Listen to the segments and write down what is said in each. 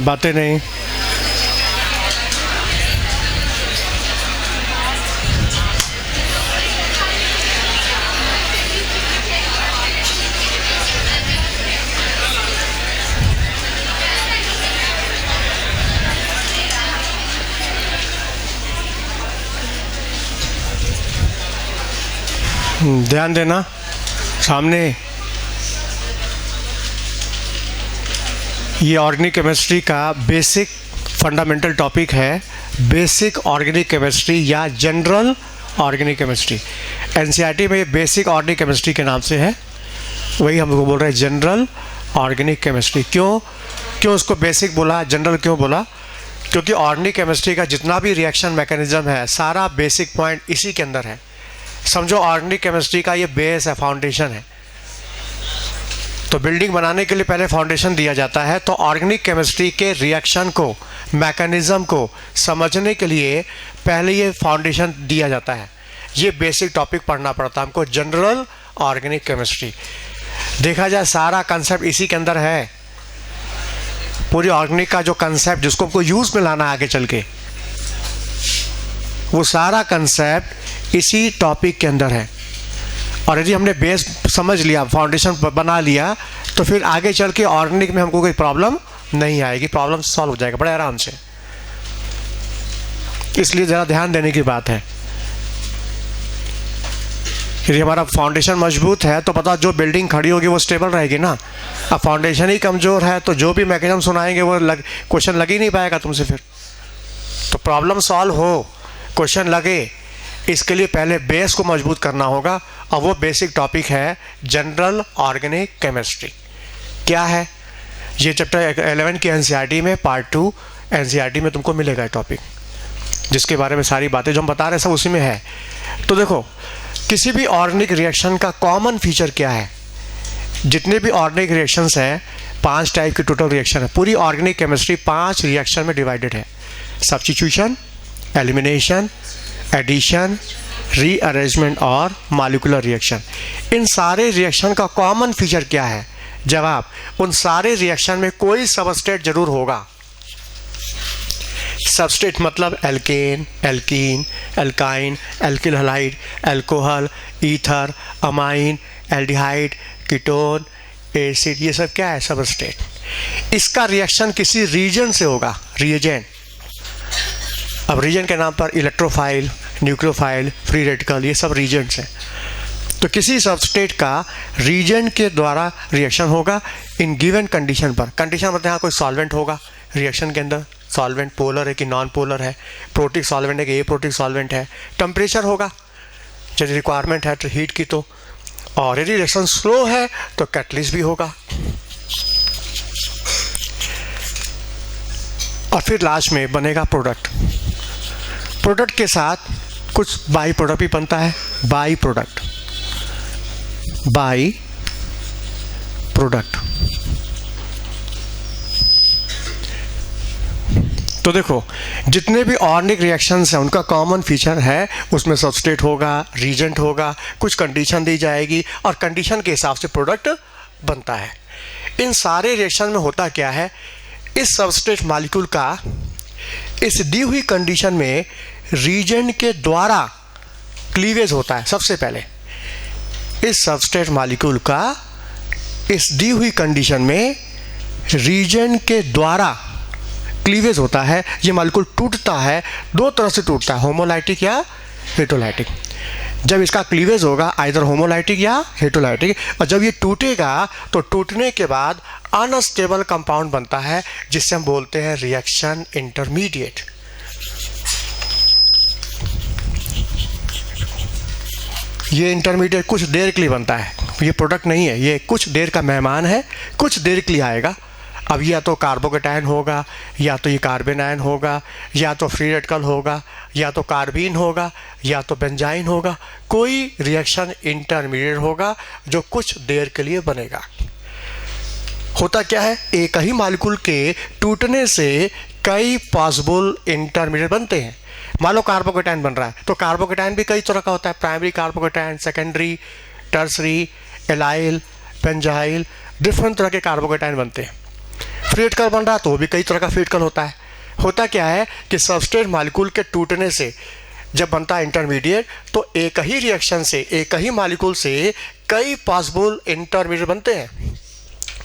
बातें नहीं। ध्यान देना सामने। ये ऑर्गेनिक केमिस्ट्री का बेसिक फंडामेंटल टॉपिक है, बेसिक ऑर्गेनिक केमिस्ट्री या जनरल ऑर्गेनिक केमिस्ट्री। एनसीईआरटी में बेसिक ऑर्गेनिक केमिस्ट्री के नाम से है, वही हमको बोल रहे हैं जनरल ऑर्गेनिक केमिस्ट्री। क्यों उसको बेसिक बोला, जनरल क्यों बोला? क्योंकि ऑर्गेनिक केमिस्ट्री का जितना भी रिएक्शन मैकेनिज्म है सारा बेसिक पॉइंट इसी के अंदर है। समझो ऑर्गेनिक केमिस्ट्री का ये बेस है, फाउंडेशन है। तो बिल्डिंग बनाने के लिए पहले फाउंडेशन दिया जाता है। तो ऑर्गेनिक केमिस्ट्री के रिएक्शन को, मैकेनिज्म को समझने के लिए पहले ये फाउंडेशन दिया जाता है। ये बेसिक टॉपिक पढ़ना पड़ता है हमको, जनरल ऑर्गेनिक केमिस्ट्री। देखा जाए सारा कंसेप्ट इसी के अंदर है। पूरी ऑर्गेनिक का जो कंसेप्ट जिसको हमको यूज़ में लाना आगे चल के, वो सारा कंसेप्ट इसी टॉपिक के अंदर है। और यदि हमने बेस समझ लिया, फाउंडेशन बना लिया, तो फिर आगे चल के ऑर्गेनिक में हमको कोई प्रॉब्लम नहीं आएगी, प्रॉब्लम सॉल्व हो जाएगा बड़े आराम से। इसलिए ज़रा ध्यान देने की बात है। यदि हमारा फाउंडेशन मजबूत है तो पता जो बिल्डिंग खड़ी होगी वो स्टेबल रहेगी ना। अब फाउंडेशन ही कमज़ोर है तो जो भी मैकेनिज्म सुनाएंगे वो क्वेश्चन लग ही नहीं पाएगा तुमसे। फिर तो प्रॉब्लम सॉल्व हो, क्वेश्चन लगे, इसके लिए पहले बेस को मजबूत करना होगा। और वो बेसिक टॉपिक है जनरल ऑर्गेनिक केमिस्ट्री। क्या है ये? चैप्टर 11 की एनसीईआरटी में पार्ट 2 एनसीईआरटी में तुमको मिलेगा टॉपिक, जिसके बारे में सारी बातें जो हम बता रहे हैं सब उसी में है। तो देखो, किसी भी ऑर्गेनिक रिएक्शन का कॉमन फीचर क्या है? जितने भी ऑर्गेनिक रिएक्शंस हैं, 5 टाइप की टोटल रिएक्शन है। पूरी ऑर्गेनिक केमिस्ट्री 5 रिएक्शन में डिवाइडेड है। सब्स्टिट्यूशन, एलिमिनेशन, एडिशन, रीअरेंजमेंट और मॉलिक्यूलर रिएक्शन। इन सारे रिएक्शन का कॉमन फीचर क्या है? जवाब, उन सारे रिएक्शन में कोई सबस्ट्रेट जरूर होगा। सबस्ट्रेट मतलब alkane, alkene, alkyne, alkyl halide, alcohol, ether, amine, aldehyde, ketone, acid, ये सब क्या है? सबस्ट्रेट। इसका रिएक्शन किसी रीजन से होगा, रिएजेंट। अब रीजन के नाम पर इलेक्ट्रोफाइल, न्यूक्लियोफाइल, फ्री रेडिकल, ये सब रीजन्स हैं। तो किसी सबस्ट्रेट का रीजन के द्वारा रिएक्शन होगा इन गिवन कंडीशन पर। कंडीशन मतलब यहाँ कोई सॉल्वेंट होगा रिएक्शन के अंदर, सॉल्वेंट पोलर है कि नॉन पोलर है, प्रोटिक सॉल्वेंट है कि एप्रोटिक सॉल्वेंट है, टेम्परेचर होगा यदि रिक्वायरमेंट है तो हीट की, तो और यदि रिएक्शन स्लो है तो कैटलिस्ट भी होगा। और फिर लास्ट में बनेगा प्रोडक्ट। प्रोडक्ट के साथ कुछ बाई प्रोडक्ट भी बनता है। By product, by product. तो देखो, जितने भी ऑर्गेनिक रिएक्शंस हैं उनका कॉमन फीचर है, उसमें सबस्ट्रेट होगा, रीजेंट होगा, कुछ कंडीशन दी जाएगी और कंडीशन के हिसाब से प्रोडक्ट बनता है। इन सारे रिएक्शन में होता क्या है? इस सबस्ट्रेट मॉलिक्यूल का इस दी हुई कंडीशन में रीजेंट के द्वारा क्लीवेज होता है। सबसे पहले इस सबस्ट्रेट मॉलिक्यूल का इस दी हुई कंडीशन में रीजेंट के द्वारा क्लीवेज होता है। ये मॉलिक्यूल टूटता है, दो तरह से टूटता है, होमोलाइटिक या हेटेरोलाइटिक। जब इसका क्लीवेज होगा आइदर होमोलाइटिक या हेटेरोलाइटिक, और जब ये टूटेगा तो टूटने के बाद अनस्टेबल कंपाउंड बनता है जिससे हम बोलते हैं रिएक्शन इंटरमीडिएट। ये इंटरमीडिएट कुछ देर के लिए बनता है, ये प्रोडक्ट नहीं है, ये कुछ देर का मेहमान है, कुछ देर के लिए आएगा। अब या तो कार्बोकेटायन होगा, या तो ये कार्बन आयन होगा, या तो फ्री रेडिकल होगा, या तो कार्बीन होगा, या तो बेंजाइन होगा। कोई रिएक्शन इंटरमीडिएट होगा जो कुछ देर के लिए बनेगा। होता क्या है? एक ही मॉलिक्यूल के टूटने से कई पॉसिबल इंटरमीडिएट बनते हैं। मान लो कार्बोकेटायन बन रहा है तो कार्बोकेटायन भी कई तरह का होता है, primary carbocation, secondary, tertiary, allyl, benzyl, different तरह के कार्बोकेटायन बनते हैं। फ्री रेडिकल बन रहा है तो वो भी कई तरह का फ्री रेडिकल होता है। होता क्या है कि सबस्ट्रेट मॉलिक्यूल के टूटने से जब बनता है इंटरमीडिएट, तो एक ही रिएक्शन से, एक ही मॉलिक्यूल से कई पॉसिबल इंटरमीडिएट बनते हैं।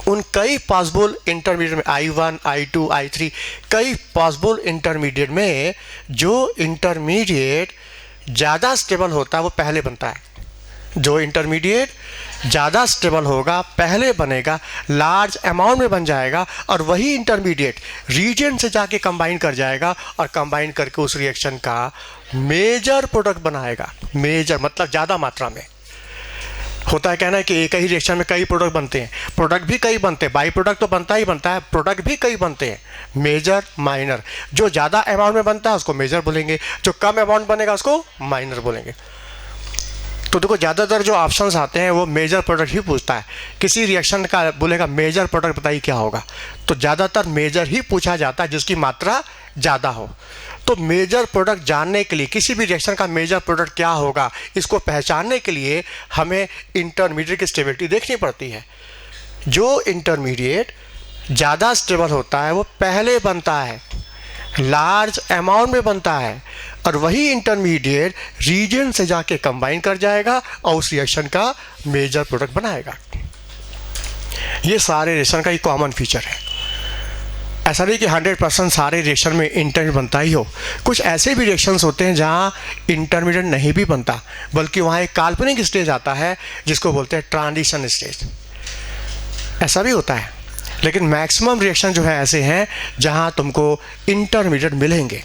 उन कई पॉसिबल इंटरमीडिएट में I1, I2, I3 कई पॉसिबल इंटरमीडिएट में जो इंटरमीडिएट ज़्यादा स्टेबल होता है वो पहले बनता है। जो इंटरमीडिएट ज़्यादा स्टेबल होगा पहले बनेगा, लार्ज अमाउंट में बन जाएगा, और वही इंटरमीडिएट रीजन से जाके कंबाइन कर जाएगा और कंबाइन करके उस रिएक्शन का मेजर प्रोडक्ट बनाएगा। मेजर मतलब ज़्यादा मात्रा में। होता है कहना है कि एक ही रिएक्शन में कई प्रोडक्ट बनते हैं, प्रोडक्ट भी कई बनते हैं, बाई प्रोडक्ट तो बनता ही बनता है, प्रोडक्ट भी कई बनते हैं, मेजर माइनर। जो ज़्यादा अमाउंट में बनता है उसको मेजर बोलेंगे, जो कम अमाउंट बनेगा उसको माइनर बोलेंगे। तो देखो ज़्यादातर जो ऑप्शंस आते हैं वो मेजर प्रोडक्ट ही पूछता है। किसी रिएक्शन का बोलेगा मेजर प्रोडक्ट बताइए क्या होगा, तो ज़्यादातर मेजर ही पूछा जाता है जिसकी मात्रा ज़्यादा हो। तो मेजर प्रोडक्ट जानने के लिए, किसी भी रिएक्शन का मेजर प्रोडक्ट क्या होगा इसको पहचानने के लिए हमें इंटरमीडिएट की स्टेबिलिटी देखनी पड़ती है। जो इंटरमीडिएट ज़्यादा स्टेबल होता है वो पहले बनता है, लार्ज अमाउंट में बनता है, और वही इंटरमीडिएट रीजन से जाके कंबाइन कर जाएगा और उस रिएक्शन का मेजर प्रोडक्ट बनाएगा। ये सारे रिएक्शन का एक कॉमन फीचर है। ऐसा नहीं कि 100% सारे रिएक्शन में इंटरमीडिएट बनता ही हो। कुछ ऐसे भी रिएक्शंस होते हैं जहाँ इंटरमीडिएट नहीं भी बनता, बल्कि वहाँ एक काल्पनिक स्टेज आता है जिसको बोलते हैं ट्रांजिशन स्टेज। ऐसा भी होता है, लेकिन मैक्सिमम रिएक्शन जो है ऐसे हैं जहाँ तुमको इंटरमीडिएट मिलेंगे,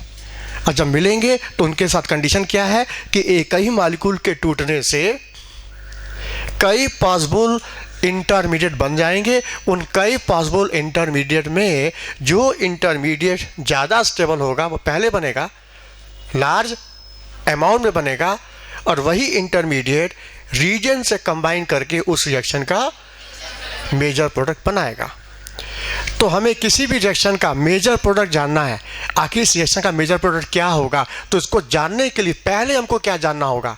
और जब मिलेंगे तो उनके साथ कंडीशन क्या है कि एक ही मॉलिक्यूल के टूटने से कई पॉसिबल इंटरमीडिएट बन जाएंगे। उन कई पॉसिबल इंटरमीडिएट में जो इंटरमीडिएट ज़्यादा स्टेबल होगा वो पहले बनेगा, लार्ज अमाउंट में बनेगा, और वही इंटरमीडिएट रीजन से कंबाइन करके उस रिएक्शन का मेजर प्रोडक्ट बनाएगा। तो हमें किसी भी रिएक्शन का मेजर प्रोडक्ट जानना है, आखिर इस रिएक्शन का मेजर प्रोडक्ट क्या होगा, तो इसको जानने के लिए पहले हमको क्या जानना होगा?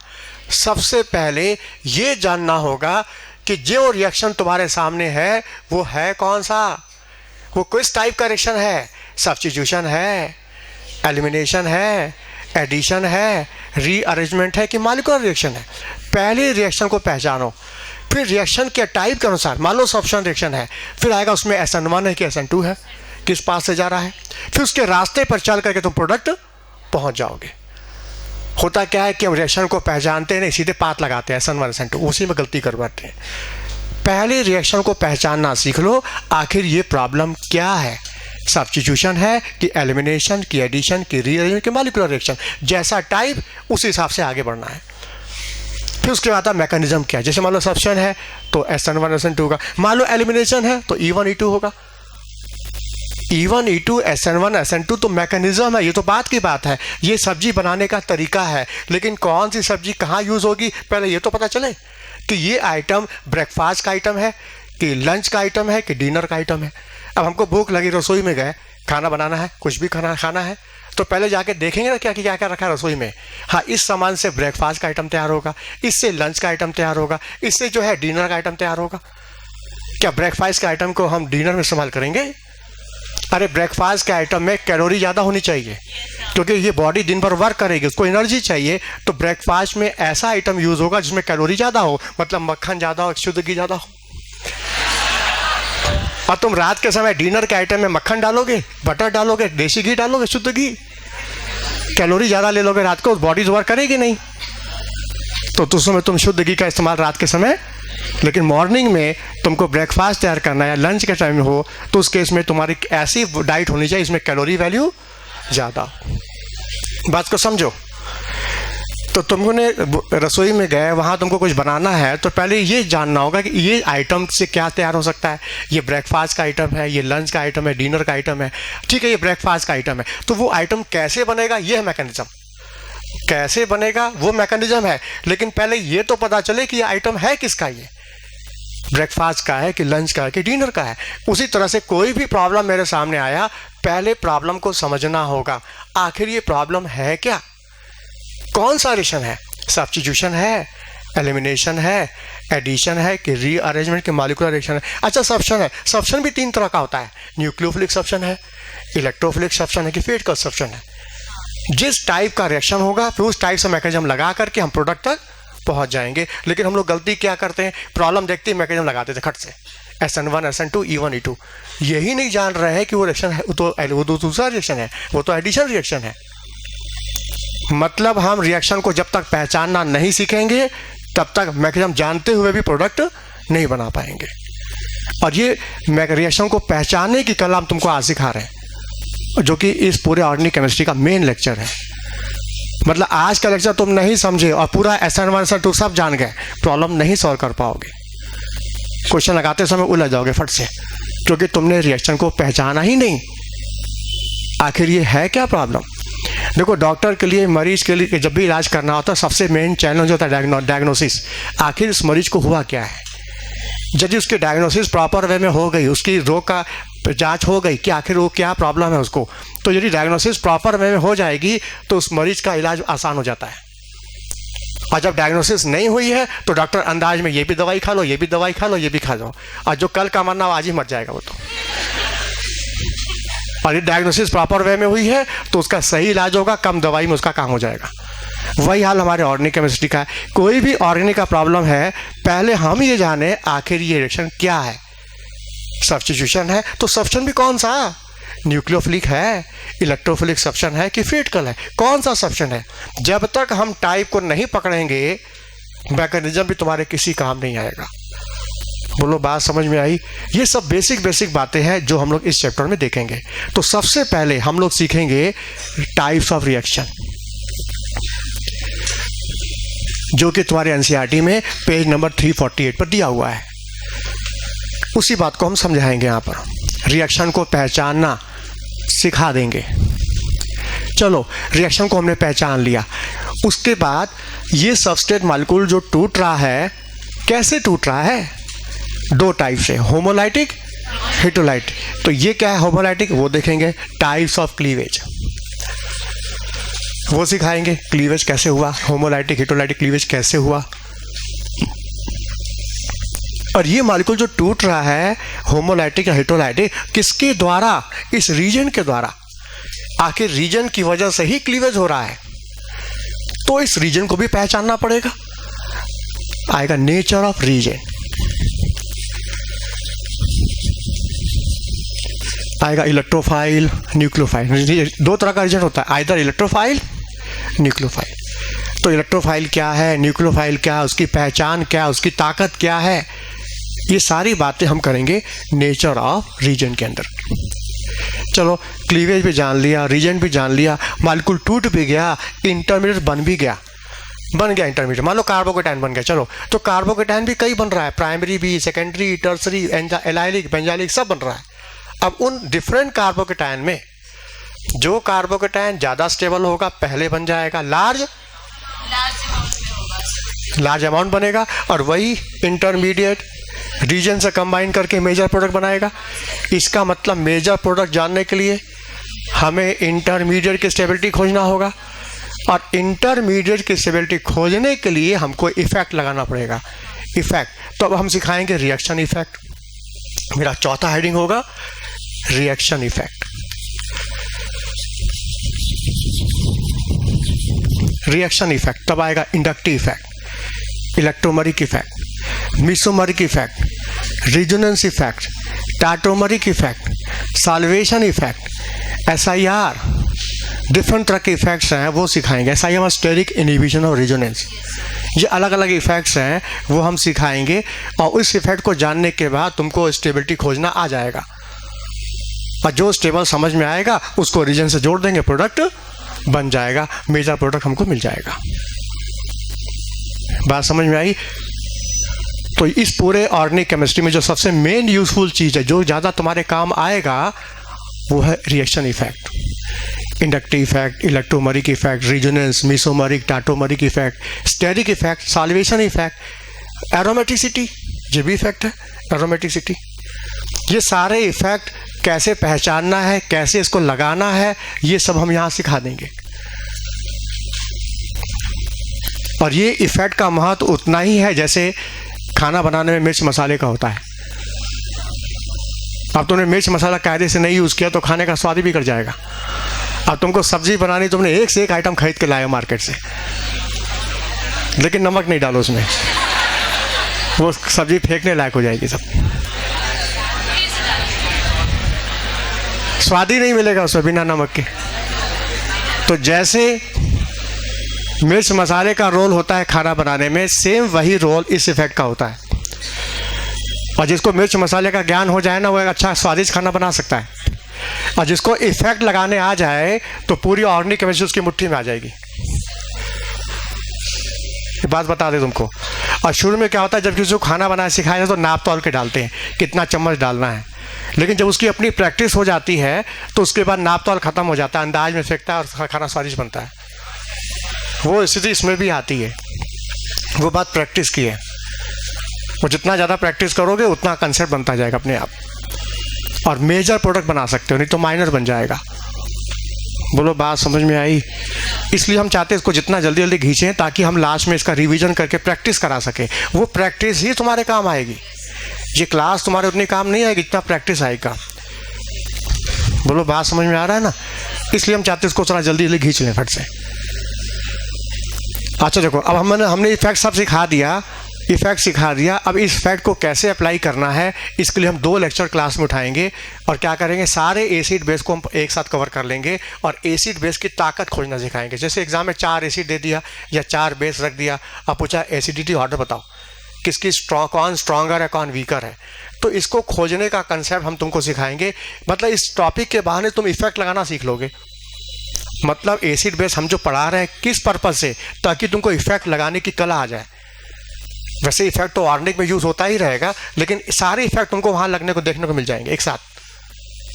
सबसे पहले ये जानना होगा कि जो रिएक्शन तुम्हारे सामने है वो है कौन सा, वो किस टाइप का रिएक्शन है। सब्स्टिट्यूशन है, एलिमिनेशन है, एडिशन है, रीअरेंजमेंट है कि मॉलिक्यूलर रिएक्शन है। पहले रिएक्शन को पहचानो, फिर रिएक्शन के टाइप के अनुसार, मान लो सब्स्टिट्यूशन रिएक्शन है, फिर आएगा उसमें SN1 है कि SN2 है, किस पास से जा रहा है, फिर उसके रास्ते पर चल करके तुम प्रोडक्ट पहुंच जाओगे। होता क्या है कि हम रिएक्शन को पहचानते नहीं, सीधे पाथ लगाते हैं SN1 SN2, उसी में गलती कर बैठते हैं। पहले रिएक्शन को पहचानना सीख लो, आखिर ये प्रॉब्लम क्या है, सब्स्टिट्यूशन है कि एलिमिनेशन की, एडिशन की, रीअरेंजमेंट की, मॉलिक्यूलर रिएक्शन, जैसा टाइप उस हिसाब से आगे बढ़ना है। फिर उसके बाद मैकेनिज्म क्या है, जैसे मान लो सब्स्टिट्यूशन है तो SN1 SN2 का, मान लो एलिमिनेशन है तो E1 E2 होगा। E1 E2 SN1 SN2 तो मैकेनिज्म है, ये तो बात की बात है, ये सब्जी बनाने का तरीका है। लेकिन कौन सी सब्जी कहाँ यूज़ होगी पहले ये तो पता चले कि ये आइटम ब्रेकफास्ट का आइटम है कि लंच का आइटम है कि डिनर का आइटम है। अब हमको भूख लगी, रसोई में गए, खाना बनाना है, कुछ भी खाना है, तो पहले जाके देखेंगे ना क्या क्या रखा है रसोई में। हाँ, इस सामान से ब्रेकफास्ट का आइटम तैयार होगा, इससे लंच का आइटम तैयार होगा, इससे जो है डिनर का आइटम तैयार होगा। क्या ब्रेकफास्ट के आइटम को हम डिनर में इस्तेमाल करेंगे? अरे ब्रेकफास्ट के आइटम में कैलोरी ज़्यादा होनी चाहिए, क्योंकि ये बॉडी दिन भर वर्क करेगी, उसको एनर्जी चाहिए। तो ब्रेकफास्ट में ऐसा आइटम यूज़ होगा जिसमें कैलोरी ज़्यादा हो, मतलब मक्खन ज़्यादा हो, शुद्ध घी ज़्यादा हो। और तुम रात के समय डिनर के आइटम में मक्खन डालोगे, बटर डालोगे, देसी घी डालोगे, शुद्ध घी, कैलोरी ज़्यादा ले लोगे रात को, बॉडी वर्क करेगी नहीं। तो उसमें तुम शुद्ध घी का इस्तेमाल रात के समय, लेकिन मॉर्निंग में तुमको ब्रेकफास्ट तैयार करना है या लंच के टाइम में हो, तो उस केस में तुम्हारी ऐसी डाइट होनी चाहिए इसमें कैलोरी वैल्यू ज़्यादा। बात को समझो। तो तुमने रसोई में गए, वहाँ तुमको कुछ बनाना है, तो पहले ये जानना होगा कि ये आइटम से क्या तैयार हो सकता है। ये ब्रेकफास्ट का आइटम है, ये लंच का आइटम है, डिनर का आइटम है, ठीक है, ये ब्रेकफास्ट का आइटम है, तो वो आइटम कैसे बनेगा, ये है मैकेनिज्म। कैसे बनेगा वो मैकेनिज्म है, लेकिन पहले ये तो पता चले कि ये आइटम है किसका, ये ब्रेकफास्ट का है कि लंच का है कि डिनर का है। उसी तरह से कोई भी प्रॉब्लम मेरे सामने आया, पहले प्रॉब्लम को समझना होगा, आखिर ये प्रॉब्लम है क्या, कौन सा रिएक्शन है, सब्स्टिट्यूशन है, एलिमिनेशन है, एडिशन है कि रीअरेंजमेंट के मॉलिक्यूलर रिएक्शन है। अच्छा सब्स्टिट्यूशन है, सब्स्टिट्यूशन भी 3 तरह का होता है, न्यूक्लियोफिलिक सब्स्टिट्यूशन है, इलेक्ट्रोफिलिक सब्स्टिट्यूशन है कि फेट सब्स्टिट्यूशन है। जिस टाइप का रिएक्शन होगा फिर उस टाइप से मैकेनिज्म लगा करके हम प्रोडक्ट तक पहुंच जाएंगे। लेकिन हम लोग गलती क्या करते हैं, प्रॉब्लम देखते ही मैकेनिज्म लगाते थे खट से, SN1 SN2 E1 E2, यही नहीं जान रहे हैं कि वो रिएक्शन है, वो तो दूसरा रिएक्शन है, वो तो एडिशन रिएक्शन है। मतलब हम रिएक्शन को जब तक पहचानना नहीं सीखेंगे तब तक मैकेनिज्म जानते हुए भी प्रोडक्ट नहीं बना पाएंगे। और ये रिएक्शन को पहचानने की कला हम तुमको आज सिखा रहे हैं, जो कि इस पूरे ऑर्गेनिक केमिस्ट्री का मेन लेक्चर है। मतलब आज का लेक्चर तुम नहीं समझे और पूरा SN1 SN2 सब जान गए, प्रॉब्लम नहीं सॉल्व कर पाओगे, क्वेश्चन लगाते समय उलझ जाओगे फट से, क्योंकि तुमने रिएक्शन को पहचाना ही नहीं। आखिर ये है क्या प्रॉब्लम? देखो डॉक्टर के लिए, मरीज के लिए जब भी इलाज करना होता है सबसे मेन चैलेंज होता है डायग्नोसिस। आखिर इस मरीज को हुआ क्या है। यदि उसकी डायग्नोसिस प्रॉपर वे में हो गई, उसकी रोग का जांच हो गई कि आखिर वो क्या प्रॉब्लम है उसको, तो यदि डायग्नोसिस प्रॉपर वे में हो जाएगी तो उस मरीज का इलाज आसान हो जाता है। और जब डायग्नोसिस नहीं हुई है तो डॉक्टर अंदाज में ये भी दवाई खा लो, ये भी दवाई खा लो, ये भी खा लो, और जो कल का मरना आज ही मर जाएगा वो तो। और यदि डायग्नोसिस प्रॉपर वे में हुई है तो उसका सही इलाज होगा, कम दवाई में उसका काम हो जाएगा। वही हाल हमारे ऑर्गेनिक केमिस्ट्री का है। कोई भी ऑर्गेनिक का प्रॉब्लम है, पहले हम ये जाने आखिर ये रिएक्शन क्या है। सब्स्टिट्यूशन है तो सब्स्टिट्यूशन भी कौन सा, न्यूक्लियोफिलिक है, इलेक्ट्रोफिलिक सब्स्टिट्यूशन है कि फेटिकल है, कौन सा सब्स्टिट्यूशन है। जब तक हम टाइप को नहीं पकड़ेंगे मैकेनिज्म भी तुम्हारे किसी काम नहीं आएगा। बोलो बात समझ में आई? ये सब बेसिक बातें हैं जो हम लोग इस चैप्टर में देखेंगे। तो सबसे पहले हम लोग सीखेंगे टाइप्स ऑफ रिएक्शन, जो कि तुम्हारे एनसीईआरटी में पेज नंबर 348 पर दिया हुआ है। उसी बात को हम समझाएंगे यहाँ पर, रिएक्शन को पहचानना सिखा देंगे। चलो रिएक्शन को हमने पहचान लिया, उसके बाद ये सबस्ट्रेट मॉलिक्यूल जो टूट रहा है, कैसे टूट रहा है? 2 टाइप से, होमोलाइटिक, हेटेरोलाइटिक। तो ये क्या है होमोलाइटिक, वो देखेंगे। टाइप्स ऑफ क्लीवेज वो सिखाएंगे, क्लीवेज कैसे हुआ, होमोलाइटिक हेटेरोलाइटिक क्लीवेज कैसे हुआ। और ये मॉलिक्यूल जो टूट रहा है होमोलाइटिक या हेटेरोलाइटिक, किसके द्वारा? इस रीजन के द्वारा। आखिर रीजन की वजह से ही क्लीवेज हो रहा है, तो इस रीजन को भी पहचानना पड़ेगा। आएगा नेचर ऑफ रीजन, आएगा इलेक्ट्रोफाइल, न्यूक्लियोफाइल। 2 तरह का रीजन होता है, आइदर इलेक्ट्रोफाइल, न्यूक्लियोफाइल। तो इलेक्ट्रोफाइल क्या है, न्यूक्लियोफाइल क्या है, उसकी पहचान क्या है, उसकी ताकत क्या है, ये सारी बातें हम करेंगे नेचर ऑफ रीजन के अंदर। चलो क्लीवेज भी जान लिया, रीजन भी जान लिया, मॉलिक्यूल टूट भी गया, इंटरमीडिएट बन गया इंटरमीडिएट। मान लो कार्बोकेटायन बन गया, चलो तो कार्बोकेटायन भी कई बन रहा है, प्राइमरी भी, सेकेंडरी, टर्सरी, एलाइलिक, बेंजाइलिक सब बन रहा है। अब उन डिफरेंट कार्बोकेटायन में जो कार्बोकेटायन ज़्यादा स्टेबल होगा पहले बन जाएगा, लार्ज अमाउंट बनेगा, और वही इंटरमीडिएट रीजन से कंबाइन करके मेजर प्रोडक्ट बनाएगा। इसका मतलब मेजर प्रोडक्ट जानने के लिए हमें इंटरमीडिएट की स्टेबिलिटी खोजना होगा, और इंटरमीडिएट की स्टेबिलिटी खोजने के लिए हमको इफेक्ट लगाना पड़ेगा। इफेक्ट तो अब हम सिखाएंगे रिएक्शन इफेक्ट। मेरा चौथा हेडिंग होगा रिएक्शन इफेक्ट। रिएक्शन इफेक्ट तब आएगा inductive effect, electromeric effect, mesomeric effect, resonance effect, tautomeric effect, solvation effect, SIR, different तरह के इफेक्ट्स हैं वो सिखाएंगे। SIR स्टेरिक इनहिबिशन और रेजोनेंस, ये अलग अलग इफेक्ट्स हैं वो हम सिखाएंगे। और उस इफेक्ट को जानने के बाद तुमको स्टेबिलिटी खोजना आ जाएगा, और जो स्टेबल समझ में आएगा उसको रीजन से जोड़ देंगे, प्रोडक्ट बन जाएगा, मेजर प्रोडक्ट हमको मिल जाएगा। बात समझ में आई? तो इस पूरे ऑर्गेनिक केमिस्ट्री में जो सबसे मेन यूजफुल चीज़ है, जो ज़्यादा तुम्हारे काम आएगा, वो है reaction effect. Inductive effect, electromeric effect, resonance, mesomeric, tautomeric effect, steric effect, solvation effect, aromaticity, ये भी इफेक्ट है, एरोमेटिसिटी। ये सारे इफेक्ट कैसे पहचानना है, कैसे इसको लगाना है, ये सब हम यहाँ सिखा देंगे। और ये इफेक्ट का महत्व उतना ही है जैसे खाना बनाने में मिर्च मसाले का होता है। अब तुमने मिर्च मसाला कायदे से नहीं यूज़ किया तो खाने का स्वाद ही बिगड़ जाएगा। अब तुमको सब्जी बनानी, तुमने एक से एक आइटम खरीद के लाए मार्केट से, लेकिन नमक नहीं डालो उसमें, वो सब्जी फेंकने लायक हो जाएगी, सब स्वाद ही नहीं मिलेगा उसमें बिना नमक के। तो जैसे मिर्च मसाले का रोल होता है खाना बनाने में, सेम वही रोल इस इफेक्ट का होता है। और जिसको मिर्च मसाले का ज्ञान हो जाए ना, वो एक अच्छा स्वादिष्ट खाना बना सकता है। और जिसको इफेक्ट लगाने आ जाए तो पूरी ऑर्गेनिक केमिस्ट्री उसकी मुट्ठी में आ जाएगी। ये बात बता दे तुमको। और शुरू में क्या होता है, जब किसी को खाना बनाना सिखाया जाए तो नाप तौल के डालते हैं, कितना चम्मच डालना है। लेकिन जब उसकी अपनी प्रैक्टिस हो जाती है तो उसके बाद नाप तौल ख़त्म हो जाता है, अंदाज में फेंकता है और खाना स्वादिष्ट बनता है। वो स्थिति इसमें भी आती है। वो बात प्रैक्टिस की है। वो जितना ज़्यादा प्रैक्टिस करोगे उतना कंसेप्ट बनता जाएगा अपने आप, और मेजर प्रोडक्ट बना सकते हो, नहीं तो माइनर बन जाएगा। बोलो बात समझ में आई? इसलिए हम चाहते हैं इसको जितना जल्दी जल्दी खींचें ताकि हम लास्ट में इसका रिवीजन करके प्रैक्टिस करा सकें। वो प्रैक्टिस ही तुम्हारे काम आएगी। ये क्लास तुम्हारे उतनी काम नहीं आएगी जितना प्रैक्टिस आएगा। बोलो बात समझ में आ रहा है ना? इसलिए हम चाहते हैं इसको थोड़ा जल्दी जल्दी खींच लें फट से। अच्छा देखो, अब हमने इफेक्ट सब सिखा दिया, इफेक्ट सिखा दिया। अब इस फैक्ट को कैसे अप्लाई करना है, इसके लिए हम 2 लेक्चर क्लास में उठाएंगे और क्या करेंगे, सारे एसिड बेस को हम एक साथ कवर कर लेंगे और एसिड बेस की ताकत खोजना सिखाएंगे। जैसे एग्जाम में 4 एसिड दे दिया या 4 बेस रख दिया, अब पूछा एसिडिटी ऑर्डर बताओ, किसकी कौन स्ट्रॉन्गर है कौन वीकर है, तो इसको खोजने का कंसेप्ट हम तुमको सिखाएंगे। मतलब इस टॉपिक के बहाने तुम इफेक्ट लगाना सीख लोगे। मतलब एसिड बेस हम जो पढ़ा रहे हैं किस पर्पज़ से, ताकि तुमको इफेक्ट लगाने की कला आ जाए। वैसे इफेक्ट तो ऑर्गेनिक में यूज़ होता ही रहेगा, लेकिन सारे इफेक्ट तुमको वहाँ लगने को देखने को मिल जाएंगे एक साथ,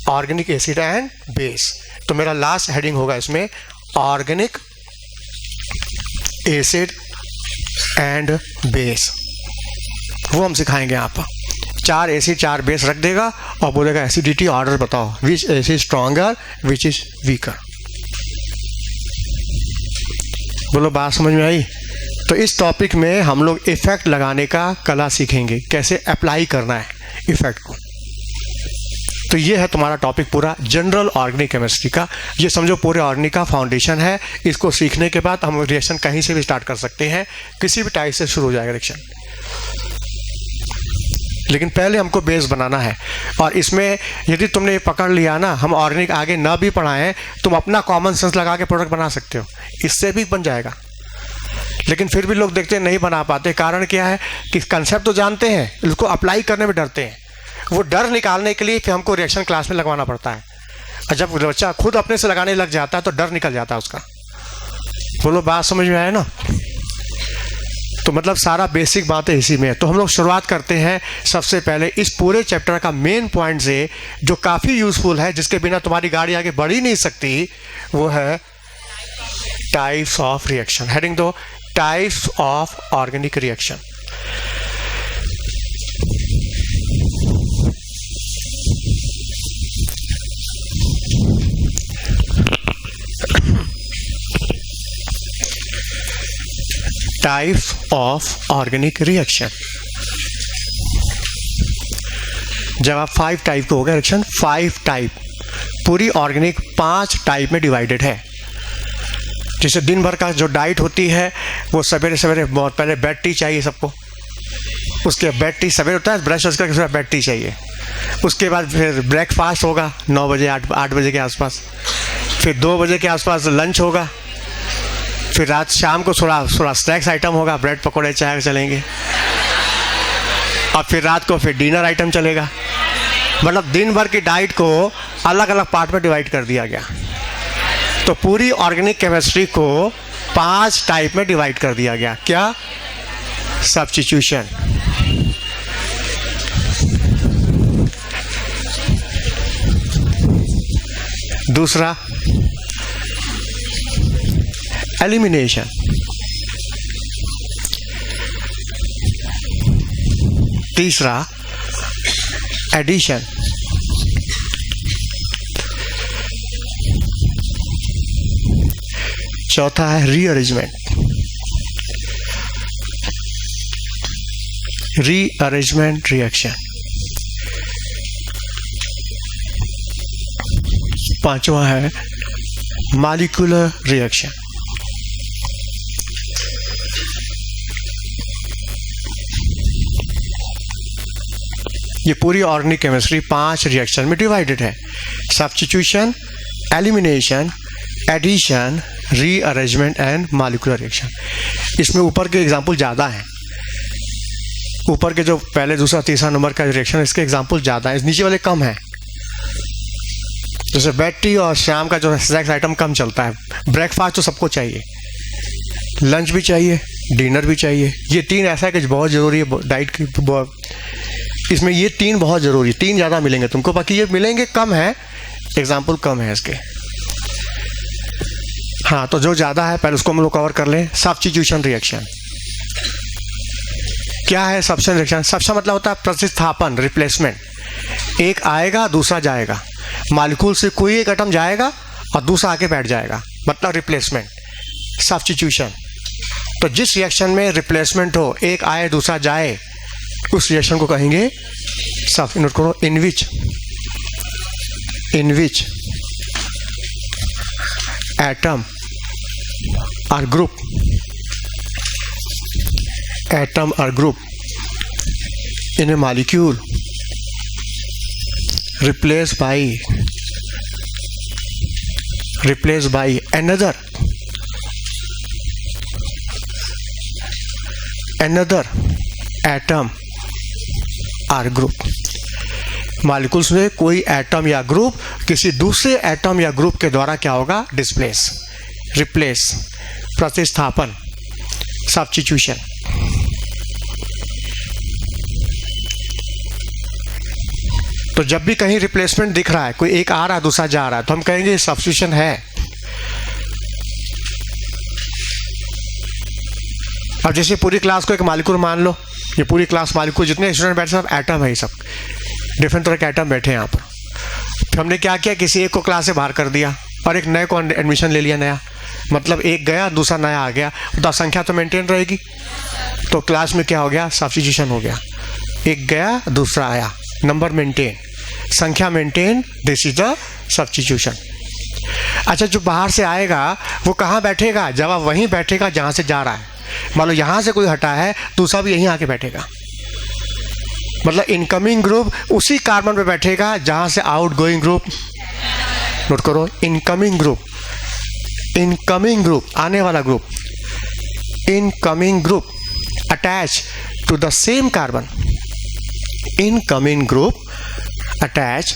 ऑर्गेनिक एसिड एंड बेस। तो मेरा लास्ट हेडिंग होगा इसमें ऑर्गेनिक एसिड एंड बेस, वो हम सिखाएंगे। यहाँ पर 4 एसिड 4 बेस रख देगा और बोलेगा एसिडिटी ऑर्डर बताओ, विच acid stronger which is weaker. बोलो बात समझ में आई? तो इस टॉपिक में हम लोग इफेक्ट लगाने का कला सीखेंगे, कैसे अप्लाई करना है इफेक्ट को। तो ये है तुम्हारा टॉपिक पूरा जनरल ऑर्गेनिक केमिस्ट्री का। ये समझो पूरे ऑर्गेनिक का फाउंडेशन है। इसको सीखने के बाद हम रिएक्शन कहीं से भी स्टार्ट कर सकते हैं, किसी भी टाइप से शुरू हो जाएगा रिएक्शन, लेकिन पहले हमको बेस बनाना है। और इसमें यदि तुमने ये पकड़ लिया ना, हम ऑर्गेनिक आगे ना भी पढ़ाएं, तुम अपना कॉमन सेंस लगा के प्रोडक्ट बना सकते हो, इससे भी बन जाएगा। लेकिन फिर भी लोग देखते हैं नहीं बना पाते। कारण क्या है कि कंसेप्ट तो जानते हैं, इसको अप्लाई करने में डरते हैं। वो डर निकालने के लिए फिर हमको रिएक्शन क्लास में लगवाना पड़ता है, और जब बच्चा खुद अपने से लगाने लग जाता है तो डर निकल जाता है उसका। बोलो बात समझ में आया ना? तो मतलब सारा बेसिक बातें इसी में है। तो हम लोग शुरुआत करते हैं सबसे पहले इस पूरे चैप्टर का मेन पॉइंट से, जो काफ़ी यूजफुल है, जिसके बिना तुम्हारी गाड़ी आगे बढ़ ही नहीं सकती। वो है टाइप्स ऑफ रिएक्शन। हेडिंग दो, types of organic reaction. Types of organic reaction. जब आप 5 टाइप को हो गया रिएक्शन, 5 टाइप, पूरी ऑर्गेनिक 5 टाइप में डिवाइडेड है। जैसे दिन भर का जो डाइट होती है, वो सवेरे सवेरे बहुत पहले बेड टी चाहिए सबको, उसके बेड टी सवेरे होता है, ब्रश वश करके बेड टी चाहिए। उसके बाद फिर ब्रेकफास्ट होगा 9 बजे 8 बजे के आसपास, फिर 2 बजे के आसपास लंच होगा, फिर रात शाम को थोड़ा स्नैक्स आइटम होगा, ब्रेड पकौड़े चाय चलेंगे, और फिर रात को फिर डिनर आइटम चलेगा। मतलब दिन भर की डाइट को अलग अलग पार्ट में डिवाइड कर दिया गया। तो पूरी ऑर्गेनिक केमिस्ट्री को 5 टाइप में डिवाइड कर दिया गया। क्या? सब्स्टिट्यूशन, दूसरा एलिमिनेशन, तीसरा एडिशन, चौथा है रीअरेंजमेंट, रीअरेंजमेंट रिएक्शन। पांचवा है मॉलिक्यूलर रिएक्शन। ये पूरी ऑर्गेनिक केमिस्ट्री 5 रिएक्शन में डिवाइडेड है। Substitution, elimination, addition, rearrangement and molecular reaction. इसमें ऊपर के एग्जाम्पल ज़्यादा हैं। ऊपर के जो पहले, दूसरा, तीसरा नंबर का रिएक्शन, इसके एग्जाम्पल ज़्यादा है, नीचे वाले कम हैं। जैसे बैटरी और शाम का जो स्नैक्स आइटम कम चलता है। ब्रेकफास्ट तो सबको चाहिए, लंच भी चाहिए, डिनर भी चाहिए। ये 3 ऐसा है कि बहुत ज़रूरी है डाइट की। इसमें ये 3 बहुत ज़रूरी, 3 ज़्यादा मिलेंगे तुमको, बाकी ये मिलेंगे कम है, एग्जाम्पल कम है इसके। हाँ, तो जो ज़्यादा है पहले उसको हम लोग कवर कर लें। सब्स्टिट्यूशन रिएक्शन क्या है? सब्स्टिट्यूशन रिएक्शन, सब्स्टिट्यूशन मतलब होता है प्रतिस्थापन, रिप्लेसमेंट। एक आएगा, दूसरा जाएगा। मॉलिक्यूल से कोई एक एटम जाएगा और दूसरा आके बैठ जाएगा, मतलब रिप्लेसमेंट, सब्स्टिट्यूशन। तो जिस रिएक्शन में रिप्लेसमेंट हो, एक आए दूसरा जाए, उस रिएक्शन को कहेंगे सब। नोट करो, इन विच एटम और group in a molecule replaced by another atom or group। Molecules में कोई एटम या ग्रुप किसी दूसरे एटम या ग्रुप के द्वारा क्या होगा? डिस्प्लेस, रिप्लेस, प्रतिस्थापन, सब्स्टिट्यूशन। तो जब भी कहीं रिप्लेसमेंट दिख रहा है, कोई एक आ रहा है दूसरा जा रहा है, तो हम कहेंगे सब्स्टिट्यूशन है। अब जैसे पूरी क्लास को एक मॉलिक्यूल मान लो, ये पूरी क्लास मॉलिक्यूल, जितने स्टूडेंट बैठे सब एटम है, ये सब डिफरेंट तरह के एटम बैठे हैं यहाँ पर। फिर हमने क्या किया, किसी एक को क्लास से बाहर कर दिया और एक नए को एडमिशन ले लिया नया, मतलब एक गया दूसरा नया आ गया, तो संख्या तो मेंटेन रहेगी। तो क्लास में क्या हो गया? सब्स्टिट्यूशन हो गया। एक गया दूसरा आया, नंबर मेंटेन, संख्या maintain, this is the substitution. अच्छा, जो बाहर से आएगा वो कहाँ बैठेगा? जब वहीं बैठेगा जहाँ से जा रहा है। मान लो यहाँ से कोई हटा है, दूसरा भी यहीं आके बैठेगा, मतलब इनकमिंग ग्रुप उसी कार्बन पे बैठेगा जहाँ से आउटगोइंग ग्रुप। नोट करो, इनकमिंग ग्रुप, आने वाला group, incoming group attach to the same carbon, incoming group attached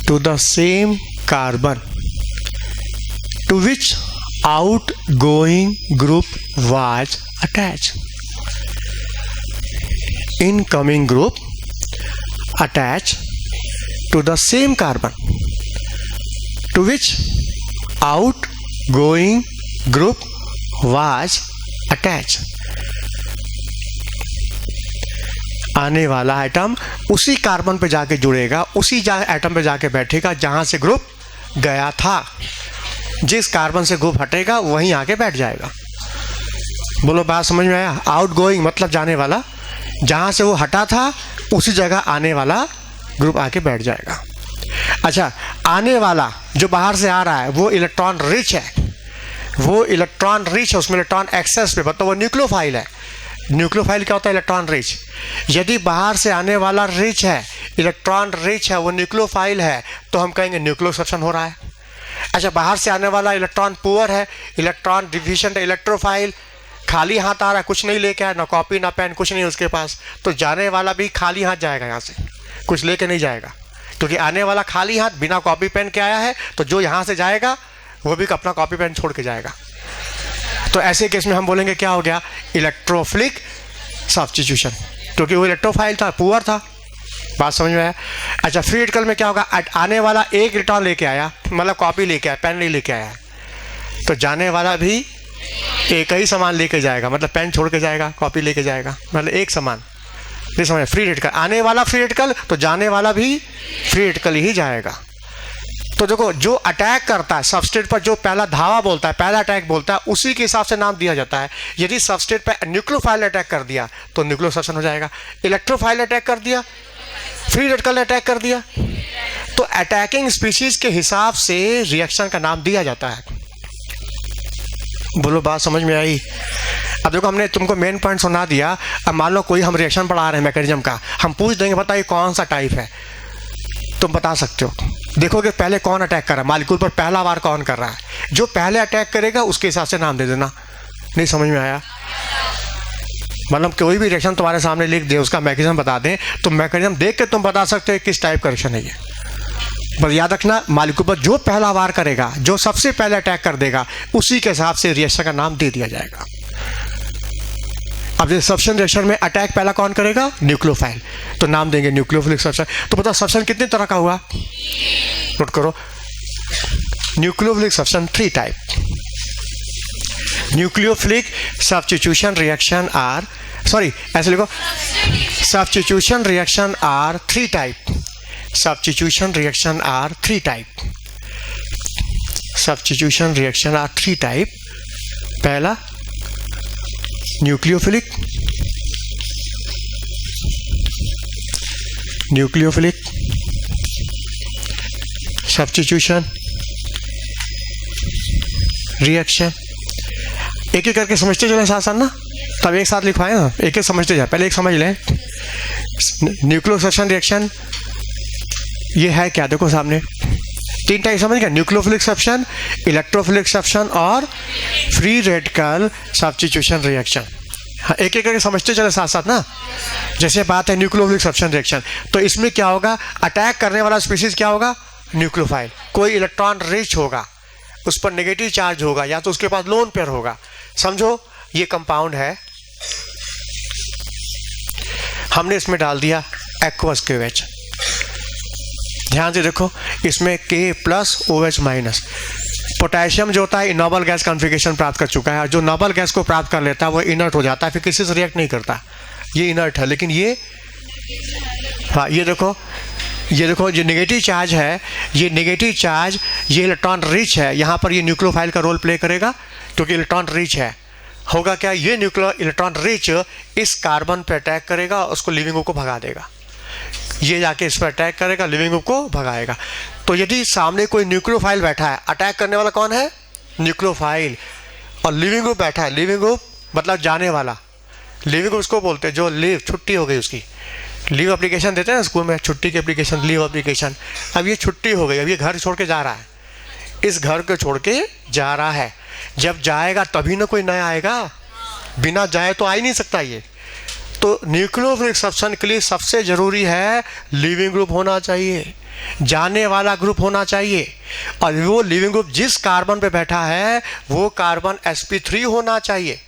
to the same carbon to which outgoing group was attached। Incoming group attached to the same carbon to which outgoing group was attached। आने वाला item उसी carbon पे जाके जुड़ेगा, उसी atom पे जाके बैठेगा जहां से ग्रुप गया था। जिस कार्बन से ग्रुप हटेगा वहीं आके बैठ जाएगा। बोलो, बात समझ में आया? आउटगोइंग मतलब जाने वाला, जहां से वो हटा था उसी जगह आने वाला ग्रुप आके बैठ जाएगा। अच्छा, आने वाला जो बाहर से आ रहा है वो इलेक्ट्रॉन रिच है, उसमें इलेक्ट्रॉन एक्सेस पे, मतलब वो न्यूक्लियोफाइल है। न्यूक्लियोफाइल क्या होता है? Electron rich. यदि बाहर से आने वाला रिच है, इलेक्ट्रॉन रिच है, वो न्यूक्लियोफाइल है, तो हम कहेंगे न्यूक्लियोसेप्शन हो रहा है। अच्छा, बाहर से आने वाला इलेक्ट्रॉन पुअर है, इलेक्ट्रॉन डिफिशिएंट है, इलेक्ट्रोफाइल, खाली हाथ आ रहा है, कुछ नहीं लेके आया, ना कॉपी ना पेन, कुछ नहीं उसके पास, तो जाने वाला भी खाली हाथ जाएगा, यहाँ से कुछ लेके नहीं जाएगा, क्योंकि आने वाला खाली हाथ बिना कॉपी पेन के आया है। तो जो यहाँ से जाएगा वो भी अपना कॉपी पेन छोड़ के जाएगा। तो ऐसे केस में हम बोलेंगे क्या हो गया? इलेक्ट्रोफिलिक सब्स्टिट्यूशन, क्योंकि वो इलेक्ट्रोफाइल था, पुअर था। बात समझ में आया? अच्छा, फ्री रेडिकल में क्या होगा? आने वाला एक इलेक्ट्रॉन लेके आया, मतलब कॉपी लेके आया, पेन नहीं लेके आया, तो जाने वाला भी एक ही सामान लेके जाएगा, मतलब पेन छोड़ के जाएगा, कॉपी लेके जाएगा, मतलब एक सामान। ये समझ? फ्री रेडिकल, आने वाला फ्री रेडिकल तो जाने वाला भी फ्री रेडिकल ही जाएगा। तो देखो जो अटैक करता है सबस्ट्रेट पर, जो पहला धावा बोलता है, पहला अटैक बोलता है, उसी के हिसाब से नाम दिया जाता है। यदि सबस्ट्रेट पर न्यूक्लियोफाइल अटैक कर दिया तो न्यूक्लियोसब्स्टेंस हो जाएगा। इलेक्ट्रोफाइल अटैक कर दिया, फ्री रेडिकल ने अटैक कर दिया, तो अटैकिंग स्पीशीज के हिसाब से रिएक्शन का नाम दिया जाता है। बोलो बात समझ में आई? अब देखो हमने तुमको मेन पॉइंट सुना दिया। अब मान लो कोई हम रिएक्शन पढ़ा रहे हैं मैकेनिज्म का, हम पूछ देंगे बताइए कौन सा टाइप है, तुम बता सकते हो। देखोगे पहले कौन अटैक कर रहा है, मालिक्यूल पर पहला बार कौन कर रहा है, जो पहले अटैक करेगा उसके हिसाब से नाम दे देना। नहीं समझ में आया? मतलब कोई भी रिएक्शन तुम्हारे सामने लिख दे, उसका मैकेनिज्म बता दें, तो मैकेनिज्म देख के तुम बता सकते हो किस टाइप का रिएक्शन है ये। बस याद रखना, मालिक्यूल पर जो पहला वार करेगा, जो सबसे पहले अटैक कर देगा, उसी के हिसाब से रिएक्शन का नाम दे दिया जाएगा। अब जैसे सब्स्टेंस रिएक्शन में अटैक पहला कौन करेगा? न्यूक्लियोफाइल, तो नाम देंगे न्यूक्लियोफिलिक सब्स्टेंस। तो बताओ सब्स्टेंस कितने तरह का हुआ? नोट करो, nucleophilic substance 3 type. Nucleophilic substitution reaction are, sorry ऐसे लिखो, substitution reaction are 3 type. Substitution reaction are 3 type. Substitution reaction are 3 type. पहला न्यूक्लियोफिलिक, सब्स्टिट्यूशन रिएक्शन। एक एक करके समझते चले साथ साथ ना, तब एक साथ लिखवाए ना, एक एक समझते जाए। पहले एक समझ लें, न्यूक्लियोसब्स्टिट्यूशन रिएक्शन ये है क्या? देखो सामने 3 टाइप समझ गया, न्यूक्लियोफिलिक सब्स्टिट्यूशन, इलेक्ट्रोफिलिक सब्स्टिट्यूशन और फ्री रेडिकल सब्स्टिट्यूशन रिएक्शन। हाँ, एक एक करके समझते चले साथ साथ ना। जैसे बात है न्यूक्लियोफिलिक सब्स्टिट्यूशन रिएक्शन, तो इसमें क्या होगा? अटैक करने वाला स्पीशीज क्या होगा? न्यूक्लियोफाइल। कोई इलेक्ट्रॉन रिच होगा, उस पर नेगेटिव चार्ज होगा, या तो उसके पास लोन पेयर होगा। समझो ये कंपाउंड है, हमने इसमें डाल दिया एक्वस KOH। ध्यान से देखो, इसमें K+OH-। पोटेशियम जो होता है नोबल गैस कॉन्फ़िगरेशन प्राप्त कर चुका है, और जो नोबल गैस को प्राप्त कर लेता है वो इनर्ट हो जाता है, फिर किसी से रिएक्ट नहीं करता, ये इनर्ट है। लेकिन ये, हाँ ये देखो जो नेगेटिव चार्ज है, ये नेगेटिव चार्ज, ये इलेक्ट्रॉन रिच है, यहाँ पर ये न्यूक्लियोफाइल का रोल प्ले करेगा क्योंकि इलेक्ट्रॉन रिच है। होगा क्या? ये इलेक्ट्रॉन रिच इस कार्बन पर अटैक करेगा, उसको लिविंग ग्रुप को भगा देगा। ये जाके इस पर अटैक करेगा, लिविंग ग्रुप को भगाएगा। तो यदि सामने कोई न्यूक्लियोफाइल बैठा है, अटैक करने वाला कौन है? न्यूक्लियोफाइल, और लिविंग ग्रुप बैठा है। लिविंग ग्रुप मतलब जाने वाला, लिविंग ग्रुप उसको बोलते हैं जो लीव, छुट्टी हो गई उसकी। लीव एप्लीकेशन देते हैं ना स्कूल में, छुट्टी की एप्लीकेशन, लीव एप्लीकेशन। अब ये छुट्टी हो गई, अब ये घर छोड़ के जा रहा है, इस घर को छोड़ के जा रहा है। जब जाएगा तभी ना कोई नया आएगा, बिना जाए तो आ ही नहीं सकता ये। तो न्यूक्लियोफिलिक सब्स्टिट्यूशन के लिए सबसे ज़रूरी है लिविंग ग्रुप होना चाहिए, जाने वाला ग्रुप होना चाहिए, और वो लिविंग ग्रुप जिस कार्बन पे बैठा है वो कार्बन sp3 होना चाहिए।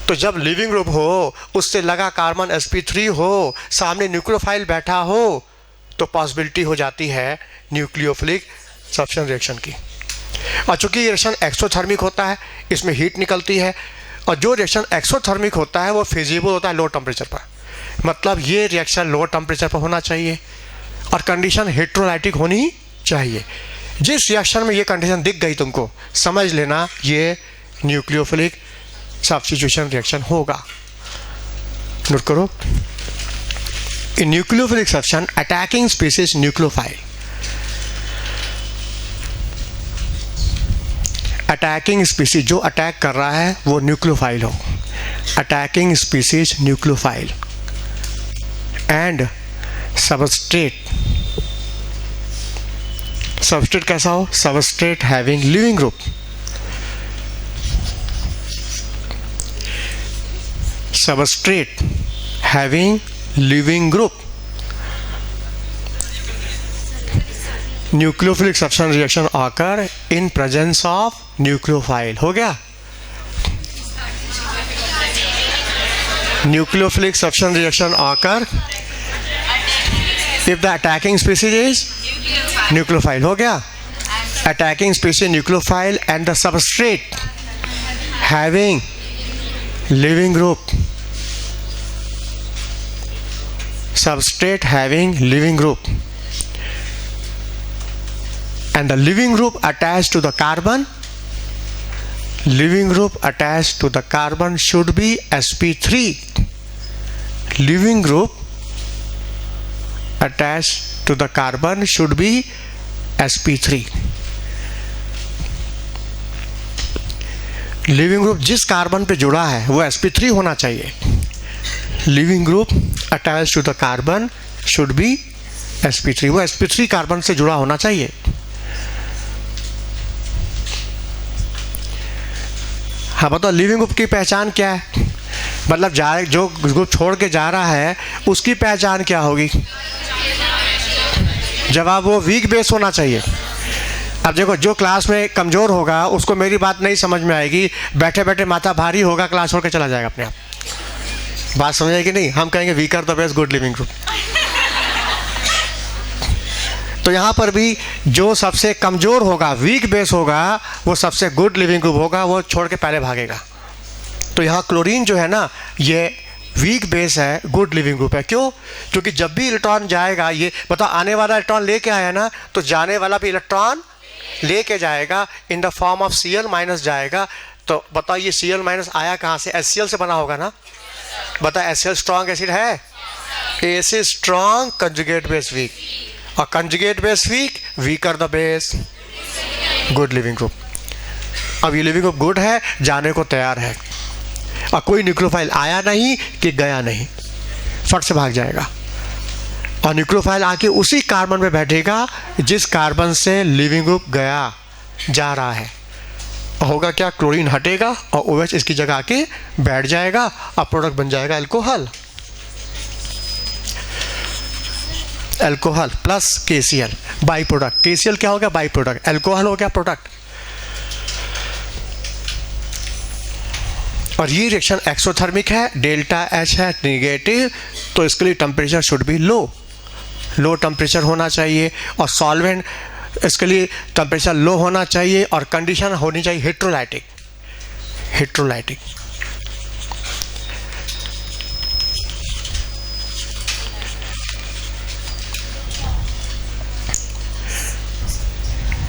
तो जब लिविंग ग्रुप हो, उससे लगा कार्बन sp3 हो, सामने न्यूक्लियोफाइल बैठा हो, तो पॉसिबिलिटी हो जाती है न्यूक्लियोफिलिक सब्स्टिट्यूशन रिएक्शन की। और चूंकि ये रिएक्शन एक्सोथर्मिक होता है, इसमें हीट निकलती है, और जो रिएक्शन एक्सोथर्मिक होता है वो फिजिबल होता है लो टेम्परेचर पर। मतलब ये रिएक्शन लो टेम्परेचर पर होना चाहिए और कंडीशन हेट्रोलाइटिक होनी चाहिए। जिस रिएक्शन में ये कंडीशन दिख गई तुमको, समझ लेना ये न्यूक्लियोफिलिक सब्स्टिट्यूशन रिएक्शन होगा। नोट करो, in nucleophilic substitution attacking species nucleophile. Attacking species जो अटैक कर रहा है वो न्यूक्लियोफाइल हो, attacking species nucleophile, and substrate कैसा हो? Substrate having leaving group, substrate having leaving group. Nucleophilic substitution reaction occur in presence of nucleophile. हो गया? Nucleophilic substitution reaction occur if the attacking species is nucleophile. हो गया? Attacking species nucleophile and the substrate having leaving group, substrate having leaving group and the living group attached to the carbon, living group attached to the carbon should be sp3. Living group attached to the carbon should be sp3. Leaving group जिस carbon पे जुड़ा है वो sp3 होना चाहिए. Leaving group attach to the carbon should be sp3. वो sp3 carbon से जुड़ा होना चाहिए. हाँ बताओ, लिविंग ग्रुप की पहचान क्या है? मतलब जो ग्रुप छोड़ के जा रहा है उसकी पहचान क्या होगी? जवाब वो वीक बेस होना चाहिए. अब देखो, जो क्लास में कमज़ोर होगा उसको मेरी बात नहीं समझ में आएगी, बैठे बैठे माथा भारी होगा, क्लास छोड़ के चला जाएगा अपने आप. बात समझ आएगी नहीं? हम कहेंगे weaker the best good leaving group. तो यहाँ पर भी जो सबसे कमज़ोर होगा, वीक बेस होगा, वो सबसे गुड लिविंग ग्रुप होगा, वो छोड़ के पहले भागेगा. तो यहाँ क्लोरीन जो है ना, ये वीक बेस है, गुड लिविंग ग्रुप है. क्यों? क्योंकि जब भी इलेक्ट्रॉन जाएगा, ये बताओ, आने वाला इलेक्ट्रॉन लेके आया ना, तो जाने वाला भी इलेक्ट्रॉन लेके जाएगा, in the form of Cl minus जाएगा. तो बताओ, ये Cl माइनस आया कहाँ से? HCl से बना होगा ना. बताओ, HCl स्ट्रॉन्ग एसिड है, acid strong, conjugate base weak, और conjugate base weak, weaker the base good leaving group. अब ये लिविंग ग्रुप गुड है, जाने को तैयार है, और कोई न्यूक्लियोफाइल आया नहीं कि गया नहीं, फट से भाग जाएगा. और न्यूक्लियोफाइल आके उसी कार्बन पे बैठेगा जिस कार्बन से लिविंग ग्रुप गया जा रहा है. होगा क्या? क्लोरीन हटेगा और OH इसकी जगह आके बैठ जाएगा, और प्रोडक्ट बन जाएगा alcohol. Alcohol plus KCl, by product. KCl क्या हो गया? By product. अल्कोहल हो गया प्रोडक्ट. और ये रिएक्शन एक्सोथर्मिक है, डेल्टा H है निगेटिव, तो इसके लिए temperature should be low temperature होना चाहिए. और सॉल्वेंट, इसके लिए टेम्परेचर लो होना चाहिए, और कंडीशन होनी चाहिए हेट्रोलाइटिक.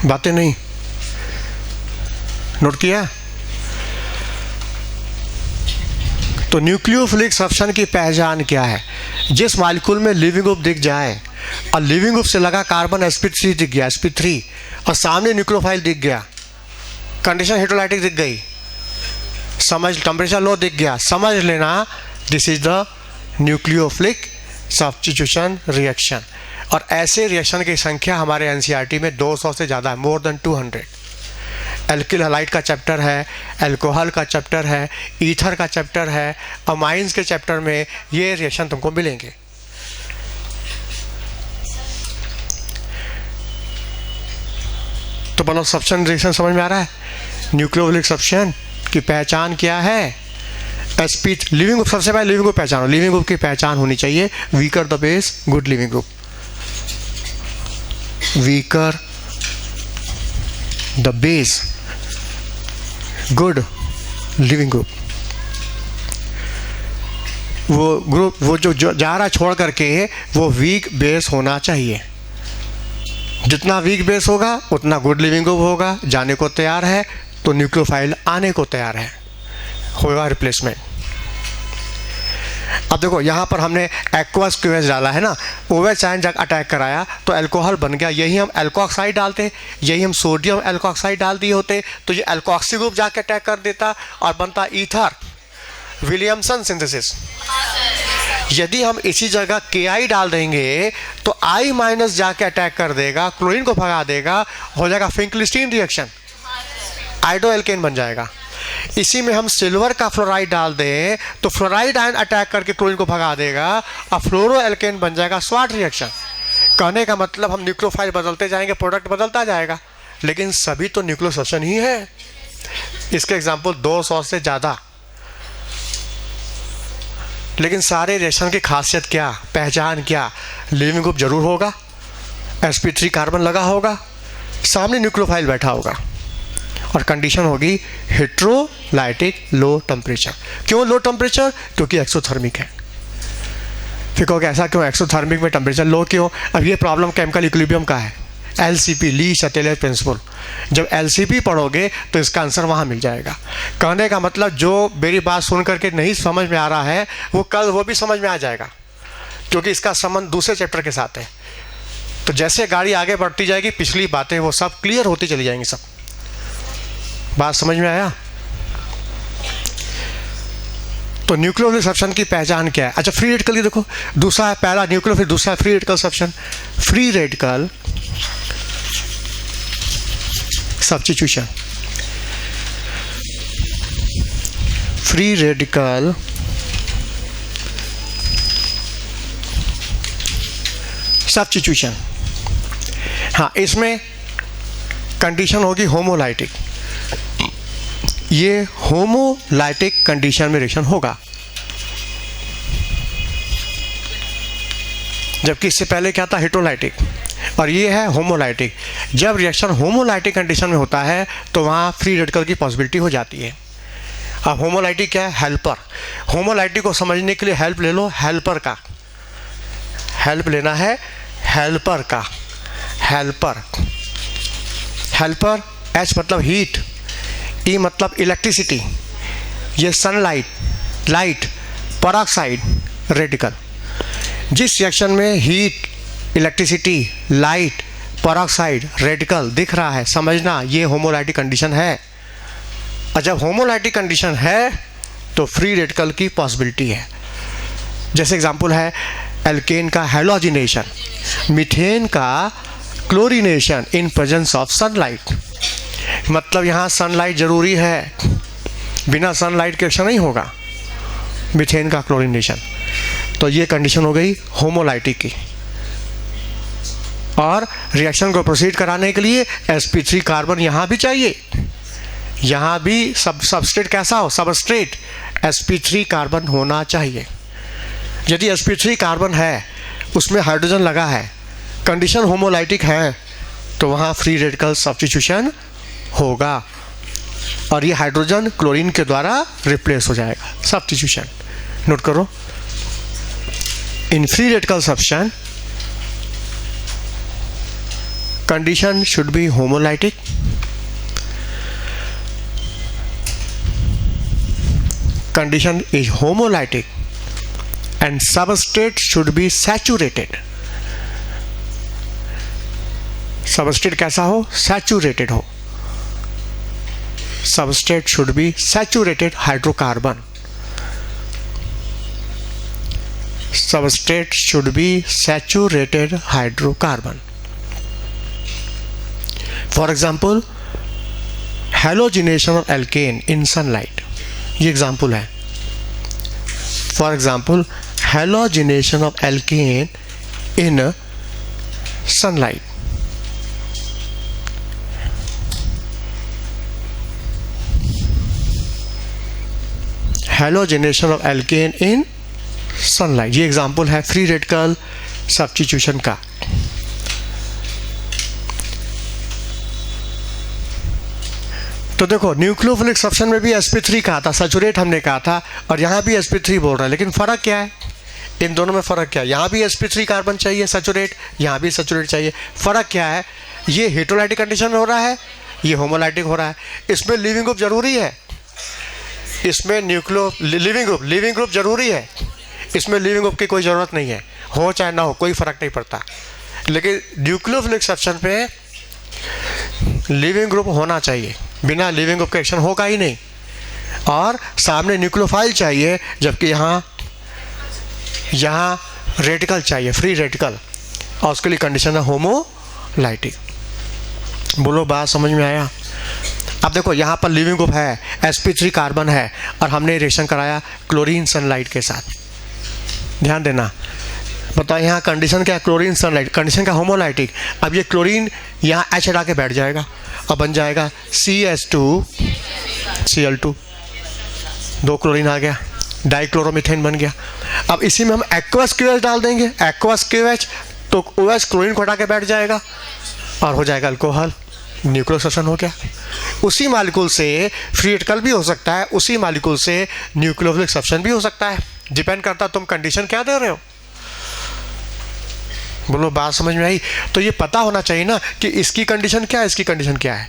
बातें नहीं नोट किया? तो न्यूक्लियोफिलिक सब्सटेंस की पहचान क्या है? जिस मॉलिक्यूल में लिविंग ग्रुप दिख जाए, और लिविंग ग्रुप से लगा कार्बन sp3 दिख गया, sp3, और सामने न्यूक्लियोफाइल दिख गया, कंडीशन हेट्रोलाइटिक दिख गई, समझ, टेम्परेचर लो दिख गया, समझ लेना this is the nucleophilic substitution reaction. और ऐसे रिएक्शन की संख्या हमारे NCERT में 200 से ज़्यादा है, मोर देन 200. एल्किल हैलाइड का चैप्टर है, अल्कोहल का चैप्टर है, ईथर का चैप्टर है, अमाइंस के चैप्टर में ये रिएक्शन तुमको मिलेंगे. तो बोलो, सब्स्टेंस रिएक्शन समझ में आ रहा है? न्यूक्लियोफिलिक सब्स्टेंस की पहचान क्या है? Leaving group. सबसे पहले लिविंग ग्रुप पहचानो. लिविंग ग्रुप की पहचान होनी चाहिए weaker the base good leaving group. Weaker the base good leaving group. वो ग्रुप, वो जो जा रहा छोड़ करके, वो वीक बेस होना चाहिए. जितना वीक बेस होगा उतना गुड लिविंग ग्रुप होगा, जाने को तैयार है, तो न्यूक्लियोफाइल आने को तैयार है, होगा रिप्लेसमेंट. अब देखो, यहाँ पर हमने एक्वस क्यूएस डाला है ना, OH आयन जब अटैक कराया तो अल्कोहल बन गया. यही हम एल्कोक्साइड डालते, यही हम सोडियम एल्कोक्साइड डाल दिए होते, तो ये एल्कोक्सी ग्रुप जाके अटैक कर देता और बनता ईथर. Williamson synthesis. यदि हम इसी जगह Ki डाल देंगे तो I माइनस जाके अटैक कर देगा, क्लोरीन को भगा देगा, हो जाएगा फिंकलिस्टीन रिएक्शन, आइडो एल्केन बन जाएगा. इसी में हम सिल्वर का फ्लोराइड डाल दें तो फ्लोराइड आयन अटैक करके क्लोरीन को भगा देगा, और फ्लोरो एल्केन बन जाएगा, स्वाट रिएक्शन. कहने का मतलब हम न्यूक्लियोफाइल बदलते जाएंगे, प्रोडक्ट बदलता जाएगा, लेकिन सभी तो न्यूक्लियो सब्स्टेंस ही है. इसके एग्जाम्पल 200 से ज़्यादा. लेकिन सारे रिएक्शन की खासियत क्या, पहचान क्या? लिविंग ग्रुप जरूर होगा, sp3 कार्बन लगा होगा, सामने न्यूक्लियोफाइल बैठा होगा, और कंडीशन होगी हेट्रोलाइटिक लो टेम्परेचर. क्यों लो टेम्परेचर? क्योंकि एक्सोथर्मिक है. फिर कहोगे ऐसा क्यों, एक्सोथर्मिक में टेम्परेचर लो क्यों? अब ये प्रॉब्लम केमिकल इक्विलिब्रियम का है. LCP, ली शटेलर प्रिंसिपल। जब LCP पढ़ोगे तो इसका आंसर वहाँ मिल जाएगा। कहने का मतलब जो मेरी बात सुन करके नहीं समझ में आ रहा है वो कल वो भी समझ में आ जाएगा, क्योंकि इसका संबंध दूसरे चैप्टर के साथ है। तो जैसे गाड़ी आगे बढ़ती जाएगी पिछली बातें वो सब क्लियर होती चली जाएंगी। सब बात समझ में आया? तो न्यूक्लियोफिलिक सब्स्टेंस की पहचान क्या है? अच्छा, फ्री रेडिकल की देखो, दूसरा है पहला न्यूक्लियो, फिर दूसरा है free radical substance. Free radical substitution, free radical substitution. हाँ, इसमें कंडीशन होगी होमोलाइटिक। ये होमोलाइटिक कंडीशन में रिएक्शन होगा, जबकि इससे पहले क्या था? हेटेरोलाइटिक, और ये है होमोलाइटिक। जब रिएक्शन होमोलाइटिक कंडीशन में होता है तो वहाँ फ्री रेडिकल की पॉसिबिलिटी हो जाती है। अब होमोलाइटिक क्या है? हेल्पर। होमोलाइटिक को समझने के लिए हेल्प ले लो, हेल्पर का हेल्प लेना है, हेल्पर का। हेल्पर, हेल्पर, H मतलब हीट, E मतलब इलेक्ट्रिसिटी, ये सनलाइट, लाइट, पेरोक्साइड, रेडिकल। जिस रिएक्शन में heat, electricity, light, peroxide, radical दिख रहा है, समझना ये होमोलाइटिक कंडीशन है। और जब होमोलाइटिक कंडीशन है तो फ्री रेडिकल की पॉसिबिलिटी है। जैसे एग्जांपल है एल्केन का हैलोजिनेशन, मीथेन का chlorination in presence of sunlight. मतलब यहाँ सनलाइट जरूरी है, बिना सनलाइट के रिएक्शन नहीं होगा, मीथेन का क्लोरीनेशन। तो ये कंडीशन हो गई होमोलाइटिक की। और रिएक्शन को प्रोसीड कराने के लिए sp3 कार्बन यहाँ भी चाहिए, यहाँ भी सबस्ट्रेट कैसा हो? सबस्ट्रेट sp3 कार्बन होना चाहिए। यदि sp3 कार्बन है, उसमें हाइड्रोजन लगा है, कंडीशन होमोलाइटिक है, तो वहाँ फ्री रेडिकल सब्स्टिट्यूशन होगा और ये हाइड्रोजन क्लोरीन के द्वारा रिप्लेस हो जाएगा, सब्स्टिट्यूशन। नोट करो, in free radical substance condition should be homolytic, condition is homolytic and substrate should be saturated। Substrate कैसा हो? सैचुरेटेड हो। Substrate should be saturated hydrocarbon, substrate should be saturated hydrocarbon. For example halogenation of alkene in sunlight, ये example है। For example halogenation of alkene in sunlight. Halogenation of alkene in sunlight, ये example है free radical substitution का। तो देखो nucleophilic सब्स्टेंस में भी sp3 कहा था, सैचुरेट हमने कहा था, और यहाँ भी sp3 बोल रहा है, लेकिन फ़र्क क्या है? इन दोनों में फ़र्क क्या है? यहाँ भी sp3 कार्बन चाहिए सैचुरेट, यहाँ भी सैचुरेट चाहिए। फ़र्क क्या है? ये हेटेरोलाइटिक कंडीशन में हो रहा है, ये होमोलाइटिक हो रहा है। इसमें लिविंग ग्रुप जरूरी है, इसमें लिविंग ग्रुप जरूरी है, इसमें लिविंग ग्रुप की कोई ज़रूरत नहीं है, हो चाहे ना हो कोई फ़र्क नहीं पड़ता। लेकिन न्यूक्लियोफिलिक सब्स्टेंस पे लिविंग ग्रुप होना चाहिए, बिना लिविंग ग्रुप का एक्शन होगा ही नहीं। और सामने न्यूक्लियोफाइल चाहिए, जबकि यहाँ रेडिकल चाहिए, फ्री रेडिकल, और उसके लिए कंडीशन है होमोलाइटिक। बोलो बात समझ में आया? अब देखो यहाँ पर लिविंग ग्रुप है, sp3 कार्बन है, और हमने रिएक्शन कराया क्लोरीन सनलाइट के साथ। ध्यान देना, बताओ यहाँ कंडीशन क्या है? क्लोरीन सनलाइट, कंडीशन का होमोलाइटिक। अब ये क्लोरीन यहाँ H हटा के बैठ जाएगा और बन जाएगा CH2Cl2, 2 क्लोरीन आ गया, डाइक्लोरोमीथेन बन गया। अब इसी में हम एक्वस QH डाल देंगे, एक्वस QH, तो OH क्लोरीन को हटा के बैठ जाएगा और हो जाएगा अल्कोहल, न्यूक्लियोसब्स्टेंस हो गया। उसी मालिक्यूल से फ्री रेडिकल भी हो सकता है, उसी मालिक्यूल से न्यूक्लियोफिलिक सब्स्टेंस भी हो सकता है, डिपेंड करता तुम कंडीशन क्या दे रहे हो। बोलो बात समझ में आई? तो ये पता होना चाहिए ना कि इसकी कंडीशन क्या है, इसकी कंडीशन क्या है।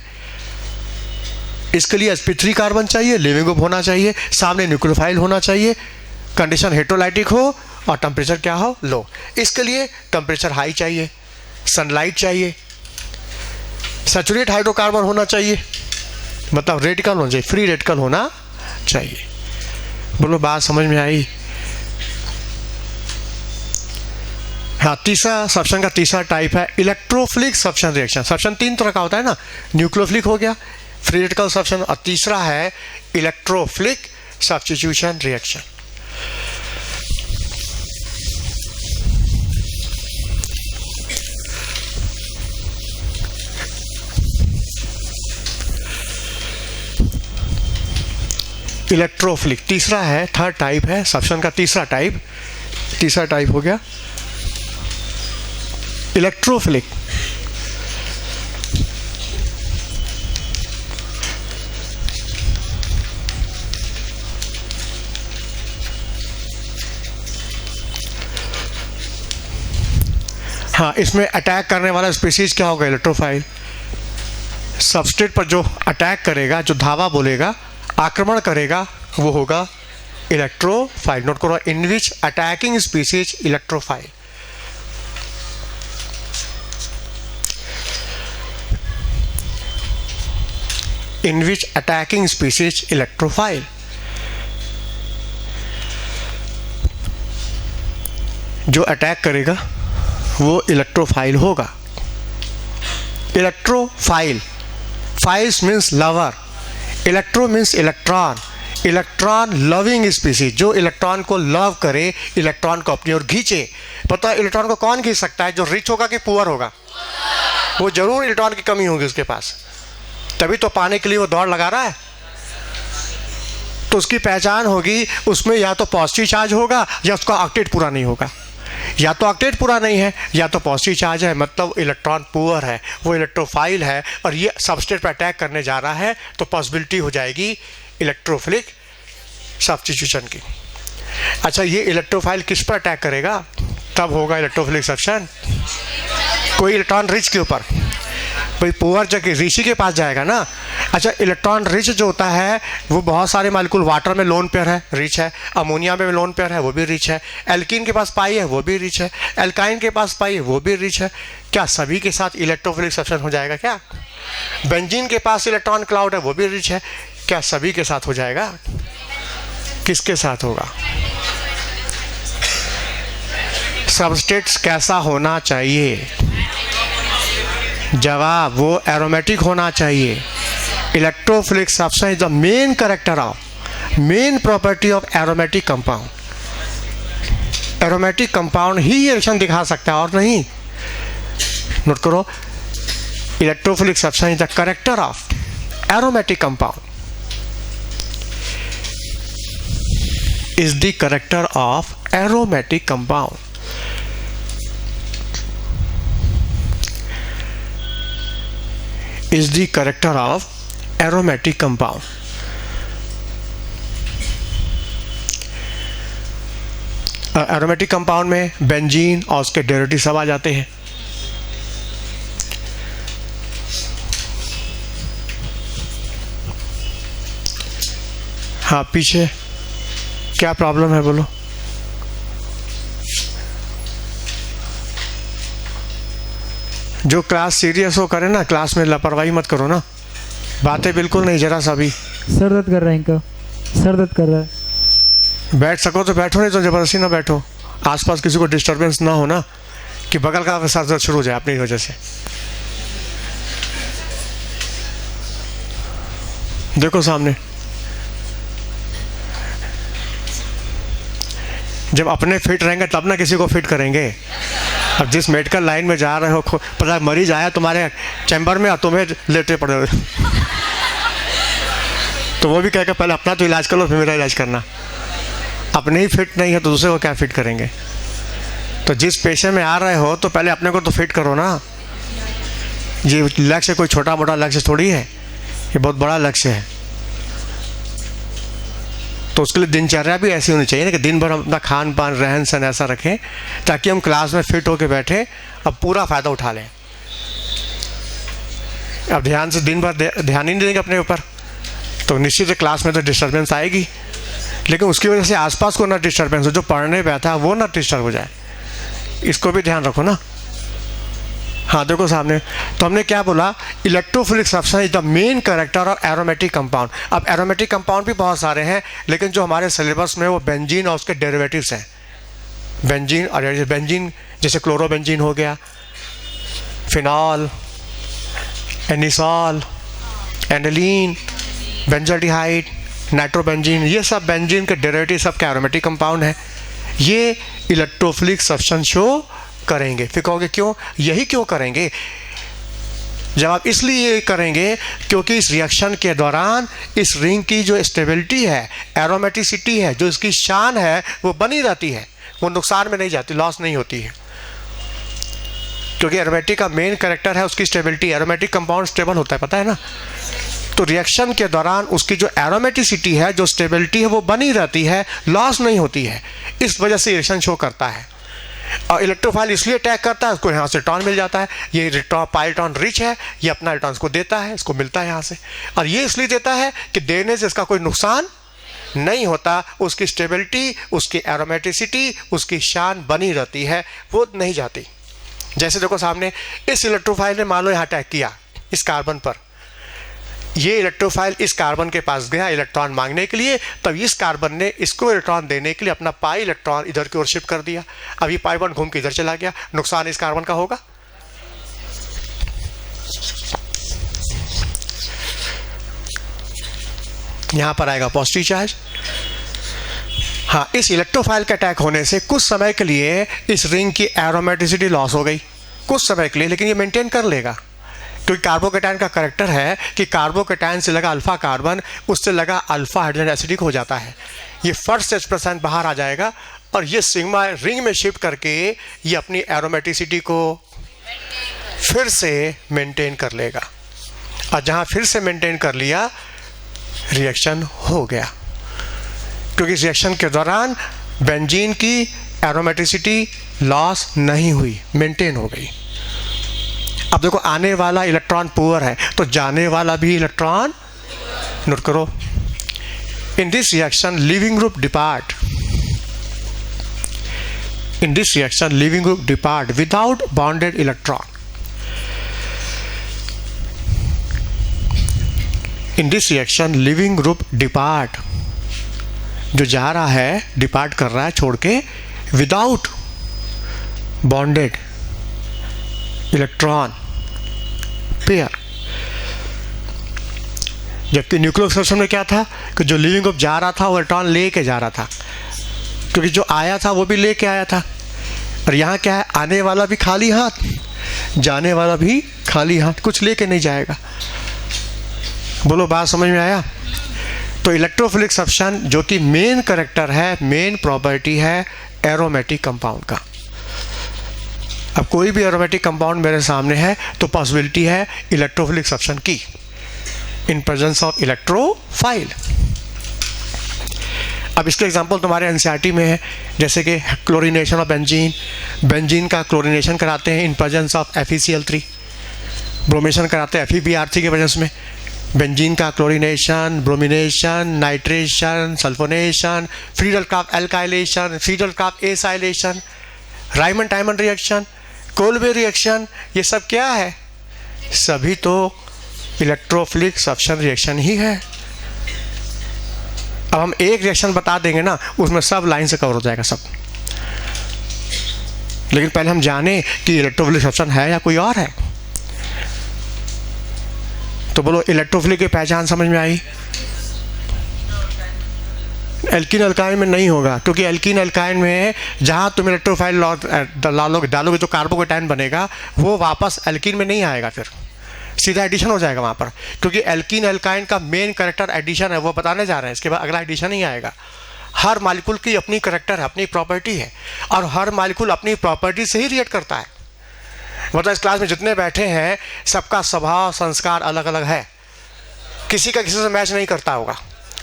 इसके लिए sp3 कार्बन चाहिए, लिविंग ग्रुप होना चाहिए, सामने न्यूक्लियोफाइल होना चाहिए, कंडीशन हेटेरोलाइटिक हो और टेम्परेचर क्या हो, लो। इसके लिए टेम्परेचर हाई चाहिए, सनलाइट चाहिए, सैचुरेट हाइड्रोकार्बन होना चाहिए, मतलब रेडिकल होना चाहिए, फ्री रेडिकल होना चाहिए। बोलो बात समझ में आई? हाँ, तीसरा सब्स्टेंस का तीसरा टाइप है इलेक्ट्रोफिलिक सब्स्टेंस रिएक्शन। सब्स्टेंस 3 तरह का होता है ना, न्यूक्लियोफिलिक हो गया, फ्री रेडिकल सब्स्टेंस, और तीसरा है इलेक्ट्रोफिलिक सब्स्टिट्यूशन रिएक्शन। इलेक्ट्रोफिलिक तीसरा है, थर्ड टाइप है सब्स्टेंस का, तीसरा टाइप हो गया इलेक्ट्रोफिलिक। हाँ, इसमें अटैक करने वाला स्पीसीज क्या होगा, इलेक्ट्रोफाइल। सबस्ट्रेट पर जो अटैक करेगा, जो धावा बोलेगा, आक्रमण करेगा, वो होगा इलेक्ट्रोफाइल। नोट करो, इन विच अटैकिंग स्पीसीज इलेक्ट्रोफाइल। इन विच अटैकिंग स्पीसीज इलेक्ट्रोफाइल। जो अटैक करेगा वो इलेक्ट्रोफाइल होगा। Electrophile, files means lover, electro means electron, electron loving species, जो इलेक्ट्रॉन को लव करे, इलेक्ट्रॉन को अपनी ओर खींचे। पता है इलेक्ट्रॉन को कौन खींच सकता है? जो रिच होगा कि पुअर होगा? वो जरूर इलेक्ट्रॉन की कमी होगी उसके पास, तभी तो पाने के लिए वो दौड़ लगा रहा है। तो उसकी पहचान होगी, उसमें या तो पॉजिटिव चार्ज होगा या उसका ऑक्टेट पूरा नहीं होगा, या तो ऑक्टेट पूरा नहीं है या तो पॉजिटिव चार्ज है, मतलब इलेक्ट्रॉन पुअर है, वो इलेक्ट्रोफाइल है और ये सबस्ट्रेट पर अटैक करने जा रहा है, तो पॉसिबिलिटी हो जाएगी इलेक्ट्रोफिलिक सब्स्टिट्यूशन की। अच्छा, ये इलेक्ट्रोफाइल किस पर अटैक करेगा? तब होगा इलेक्ट्रोफिलिक सब्स्टिट्यूशन कोई इलेक्ट्रॉन रिच के ऊपर। भाई पुअर जगह ऋषि के पास जाएगा ना। अच्छा, इलेक्ट्रॉन रिच जो होता है वो बहुत सारे मालिक्यूल, वाटर में लोन पेयर है, रिच है, अमोनिया में लोन पेयर है, वो भी रिच है, एल्कीन के पास पाई है, वो भी रिच है, एल्काइन के पास पाई है, वो भी रिच है। क्या सभी के साथ इलेक्ट्रोफिलिक सब्स्टिट्यूशन हो जाएगा क्या? बेंजीन के पास इलेक्ट्रॉन क्लाउड है, वो भी रिच है, क्या सभी के साथ हो जाएगा? किसके साथ होगा? सबस्ट्रेट कैसा होना चाहिए? जवाब, वो एरोमेटिक होना चाहिए। Electrophilic substance is the main character of, main property of aromatic compound. Aromatic compound ही ये रिएक्शन दिखा सकता है और नहीं। नोट करो, electrophilic substance is the character of aromatic compound, is the character of aromatic compound. is the character of aromatic compound. Aromatic compound में benzene और उसके डेरिवेटिव सब आ जाते हैं। हाँ, पीछे क्या प्रॉब्लम है बोलो? जो क्लास सीरियस हो करे ना, क्लास में लापरवाही मत करो ना, बातें बिल्कुल नहीं, जरा सा भी। सर दर्द कर रहा है, इनका सर दर्द कर रहा है। बैठ सको तो बैठो, नहीं तो जबरदस्ती ना बैठो। आसपास किसी को डिस्टरबेंस ना हो ना, कि बगल का सर दर्द शुरू हो जाए अपनी वजह से। देखो सामने, जब अपने फिट रहेंगे तब ना किसी को फिट करेंगे। अब जिस मेडिकल लाइन में जा रहे हो, पता मरीज आया तुम्हारे चैम्बर में और तुम्हें लेटे पड़े हो तो वो भी कहेगा पहले अपना तो इलाज कर लो फिर मेरा इलाज करना। अपने ही फिट नहीं है तो दूसरे को क्या फिट करेंगे? तो जिस पेशे में आ रहे हो तो पहले अपने को तो फिट करो ना। ये लक्ष्य कोई छोटा मोटा लक्ष्य थोड़ी है, ये बहुत बड़ा लक्ष्य है। तो उसके लिए दिनचर्या भी ऐसी होनी चाहिए ना कि दिन भर हम अपना खान पान रहन सहन ऐसा रखें ताकि हम क्लास में फिट होकर बैठे अब पूरा फ़ायदा उठा लें। अब ध्यान से दिन भर ध्यान ही नहीं देंगे अपने ऊपर तो निश्चित क्लास में तो डिस्टर्बेंस आएगी, लेकिन उसकी वजह से आसपास को ना डिस्टर्बेंस हो, जो पढ़ने बैठा है वो ना डिस्टर्ब हो जाए, इसको भी ध्यान रखो ना। हाँ देखो सामने, तो हमने क्या बोला, electrophilic substance is the main character of aromatic compound. अब एरोमेटिक कंपाउंड भी बहुत सारे हैं, लेकिन जो हमारे सिलेबस में वो बेंजीन और उसके डेरिवेटिव्स हैं। बेंजीन और बेंजीन जैसे क्लोरोबेंजीन हो गया, फिनॉल, एनिसॉल, एंडलीन, बेंजोल्डिहाइड, नाइट्रोबेंजीन, ये सब बेंजीन के डेरिवेटिव सब के एरोमेटिक कंपाउंड हैं। ये इलेक्ट्रोफिलिक सब्सटेंस शो करेंगे। फिर कहोगे क्यों, यही क्यों करेंगे? जवाब इसलिए करेंगे क्योंकि इस रिएक्शन के दौरान इस रिंग की जो स्टेबिलिटी है, एरोमेटिसिटी है, जो इसकी शान है, वो बनी रहती है, वो नुकसान में नहीं जाती, लॉस नहीं होती है। क्योंकि एरोमेटिक का मेन कैरेक्टर है उसकी स्टेबिलिटी। एरोमेटिक कंपाउंड स्टेबल होता है, पता है ना। तो रिएक्शन के दौरान उसकी जो एरोमेटिसिटी है, जो स्टेबिलिटी है, वो बनी रहती है, लॉस नहीं होती है। इस वजह से रिएक्शन शो करता है। और इलेक्ट्रोफाइल इसलिए अटैक करता है, उसको यहाँ से इलेक्ट्रॉन मिल जाता है, ये इलेक्ट्रॉन रिच है, ये अपना इलेक्ट्रॉन को देता है, इसको मिलता है यहाँ से। और ये इसलिए देता है कि देने से इसका कोई नुकसान नहीं होता, उसकी स्टेबिलिटी, उसकी एरोमेटिसिटी, उसकी शान बनी रहती है, वो नहीं जाती। जैसे देखो सामने, इस इलेक्ट्रोफाइल ने मान लो यहाँ अटैक किया इस कार्बन पर, ये इलेक्ट्रोफाइल इस कार्बन के पास गया इलेक्ट्रॉन मांगने के लिए, तब इस कार्बन ने इसको इलेक्ट्रॉन देने के लिए अपना पाई इलेक्ट्रॉन इधर की ओर शिफ्ट कर दिया। अब ये पाई बॉन्ड घूम के इधर चला गया, नुकसान इस कार्बन का होगा। यहां पर आएगा पॉजिटिव चार्ज। हाँ, इस इलेक्ट्रोफाइल के अटैक होने से कुछ समय के लिए इस रिंग की एरोमेटिसिटी लॉस हो गई, कुछ समय के लिए, लेकिन ये मेंटेन कर लेगा। क्योंकि कार्बोकेटायन का कैरेक्टर है कि कार्बोकेटायन से लगा अल्फा कार्बन, उससे लगा अल्फा हाइड्रोजन एसिडिक हो जाता है। ये फर्स्ट H% बाहर आ जाएगा और ये सिग्मा रिंग में शिफ्ट करके ये अपनी एरोमेटिसिटी को फिर से मेंटेन कर लेगा। और जहाँ फिर से मेंटेन कर लिया, रिएक्शन हो गया। क्योंकि इस रिएक्शन के दौरान बेंजीन की एरोमेटिसिटी लॉस नहीं हुई, मेंटेन हो गई। अब देखो, आने वाला इलेक्ट्रॉन पुअर है तो जाने वाला भी इलेक्ट्रॉन, नोट करो, in this reaction leaving group depart, in this reaction leaving group depart without bonded electron. In this reaction leaving group depart, जो जा रहा है, डिपार्ट कर रहा है छोड़ के, विदाउट बॉन्डेड इलेक्ट्रॉन पेयर। जबकि न्यूक्लियोफिलिक में क्या था कि जो लिविंग ग्रुप जा रहा था वो इलेक्ट्रॉन लेके जा रहा था, क्योंकि जो आया था वो भी लेके आया था। और यहाँ क्या है, आने वाला भी खाली हाथ, जाने वाला भी खाली हाथ, कुछ लेके नहीं जाएगा। बोलो, बात समझ में आया? तो इलेक्ट्रोफिलिक सब्सटेंस जो कि मेन कैरेक्टर है, मेन प्रॉपर्टी है एरोमेटिक कंपाउंड का। अब कोई भी एरोमेटिक कंपाउंड मेरे सामने है तो पॉसिबिलिटी है इलेक्ट्रोफिलिक सब्सटेंस की, इन प्रेजेंस ऑफ इलेक्ट्रोफाइल। अब इसके एग्जांपल तुम्हारे एनसीईआरटी में है, जैसे कि क्लोरीनेशन ऑफ बेंजीन, बेंजीन का क्लोरीनेशन कराते हैं इन प्रेजेंस ऑफ FeCl3, ब्रोमेशन कराते हैं FeBr3 के प्रेजेंस में। बेंजीन का chlorination, bromination, nitration, sulphonation, Friedel काफ एल्काइलेशन, फ्रीडल काफ acylation, Riemann टाइमन reaction, Kolbe reaction, ये सब क्या है? सभी तो इलेक्ट्रोफिलिक सब्सटेंस रिएक्शन ही है। अब हम एक रिएक्शन बता देंगे ना, उसमें सब लाइन से कवर हो जाएगा सब। लेकिन पहले हम जाने कि इलेक्ट्रोफिलिक सब्सटेंस है या कोई और है। तो बोलो, इलेक्ट्रोफिलिक की पहचान समझ में आई? एल्कीन अल्काइन में नहीं होगा, क्योंकि एल्कीन अल्काइन में जहाँ तुम इलेक्ट्रोफाइल डालोगे तो कार्बोकेटायन बनेगा, वो वापस एल्कीन में नहीं आएगा, फिर सीधा एडिशन हो जाएगा वहाँ पर। क्योंकि एल्कीन अल्काइन का मेन कैरेक्टर एडिशन है, वो बताने जा रहे हैं, इसके बाद अगला एडिशन ही आएगा। हर मालिक्यूल की अपनी कैरेक्टर है, अपनी प्रॉपर्टी है, और हर मालिक्यूल अपनी प्रॉपर्टी से ही रिएक्ट करता है। मतलब इस क्लास में जितने बैठे हैं सबका स्वभाव संस्कार अलग अलग है, किसी का किसी से मैच नहीं करता होगा।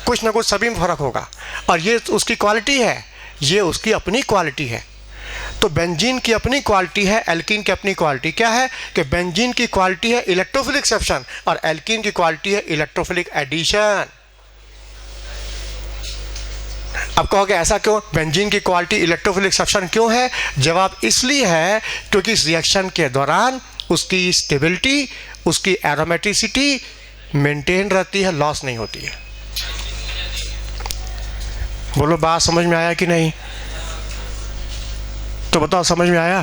कुछ ना कुछ सभी में फ़र्क होगा, और ये उसकी क्वालिटी है, ये उसकी अपनी क्वालिटी है। तो बेंजीन की अपनी क्वालिटी है, एल्कीन की अपनी क्वालिटी क्या है कि बेंजीन की क्वालिटी है इलेक्ट्रोफिलिक सब्स्टिट्यूशन और एल्कीन की क्वालिटी है इलेक्ट्रोफिलिक एडिशन। अब कहोगे ऐसा क्यों, बेंजीन की क्वालिटी इलेक्ट्रोफिलिक सब्स्टिट्यूशन क्यों है? जवाब इसलिए है क्योंकि इस रिएक्शन के दौरान उसकी स्टेबिलिटी, उसकी एरोमेटिसिटी मेंटेन रहती है, लॉस नहीं होती है। बोलो बात समझ में आया कि नहीं? तो बताओ समझ में आया?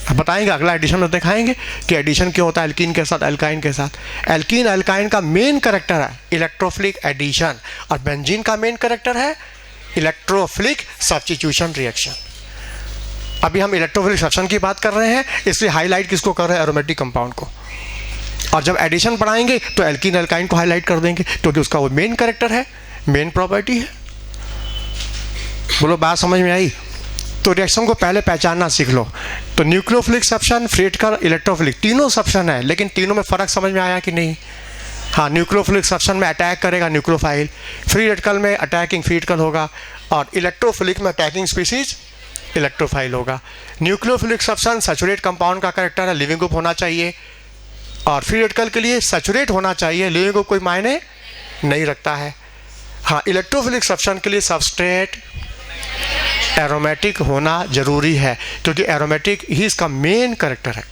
अब बताएंगे, अगला एडिशन में दिखाएंगे कि एडिशन क्यों होता है एल्कीन के साथ, एल्काइन के साथ। एल्कीन एल्काइन का मेन कैरेक्टर है इलेक्ट्रोफिलिक एडिशन और बेंजीन का मेन कैरेक्टर है इलेक्ट्रोफिलिक सब्स्टिट्यूशन रिएक्शन। अभी हम इलेक्ट्रोफिलिक सब्स्टिट्यूशन की बात कर रहे हैं, इसलिए हाईलाइट किसको कर रहे हैं? एरोमेटिक कंपाउंड को। और जब एडिशन पढ़ाएंगे तो एल्कीन एल्काइन को हाईलाइट कर देंगे क्योंकि उसका वो मेन कैरेक्टर है, मेन प्रॉपर्टी है। बोलो बात समझ में आई? तो रिएक्शन को पहले पहचानना सीख लो। तो nucleophilic substitution, free radical, electrophilic, तीनों सब्स्टिट्यूशन है, लेकिन तीनों में फ़र्क समझ में आया कि नहीं? हाँ, न्यूक्लियोफिलिक सब्स्टिट्यूशन में अटैक करेगा न्यूक्लियोफाइल, फ्री रेडिकल में अटैकिंग फ्री रेडिकल होगा, और इलेक्ट्रोफिलिक में अटैकिंग स्पीसीज इलेक्ट्रोफाइल होगा। न्यूक्लियोफिलिक सब्स्टिट्यूशन सैचुरेट कंपाउंड का कैरेक्टर है, लिविंग ग्रुप होना चाहिए, और फ्री रेडिकल के लिए सैचुरेट होना चाहिए, लिविंग ग्रुप कोई मायने नहीं रखता है। हाँ, इलेक्ट्रोफिलिक सब्स्टिट्यूशन के लिए सबस्ट्रेट एरोमेटिक होना जरूरी है क्योंकि एरोमेटिक ही इसका मेन कैरेक्टर है।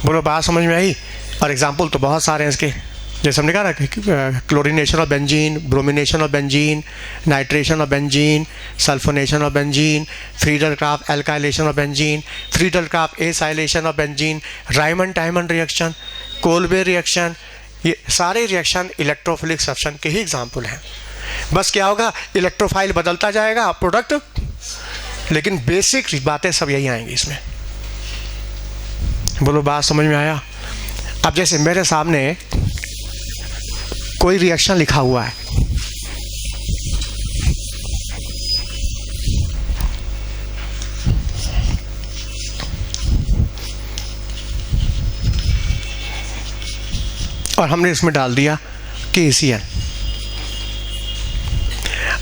बोलो बात समझ में आई? और एग्जाम्पल तो बहुत सारे हैं इसके, जैसे हमने कहा ना, chlorination of benzene, bromination of benzene, nitration of benzene, sulphonation of benzene, Friedel Crafts alkylation of benzene, Friedel Crafts acylation of benzene, Reimer Tiemann reaction, Kolbe reaction, ये सारे रिएक्शन इलेक्ट्रोफिलिक सब्स्टिट्यूशन के ही एग्जाम्पल हैं। बस क्या होगा, electrophile बदलता जाएगा product, लेकिन बेसिक बातें सब यही आएंगी इसमें। बोलो बात समझ में आया? अब जैसे मेरे सामने कोई रिएक्शन लिखा हुआ है, और हमने इसमें डाल दिया KCl।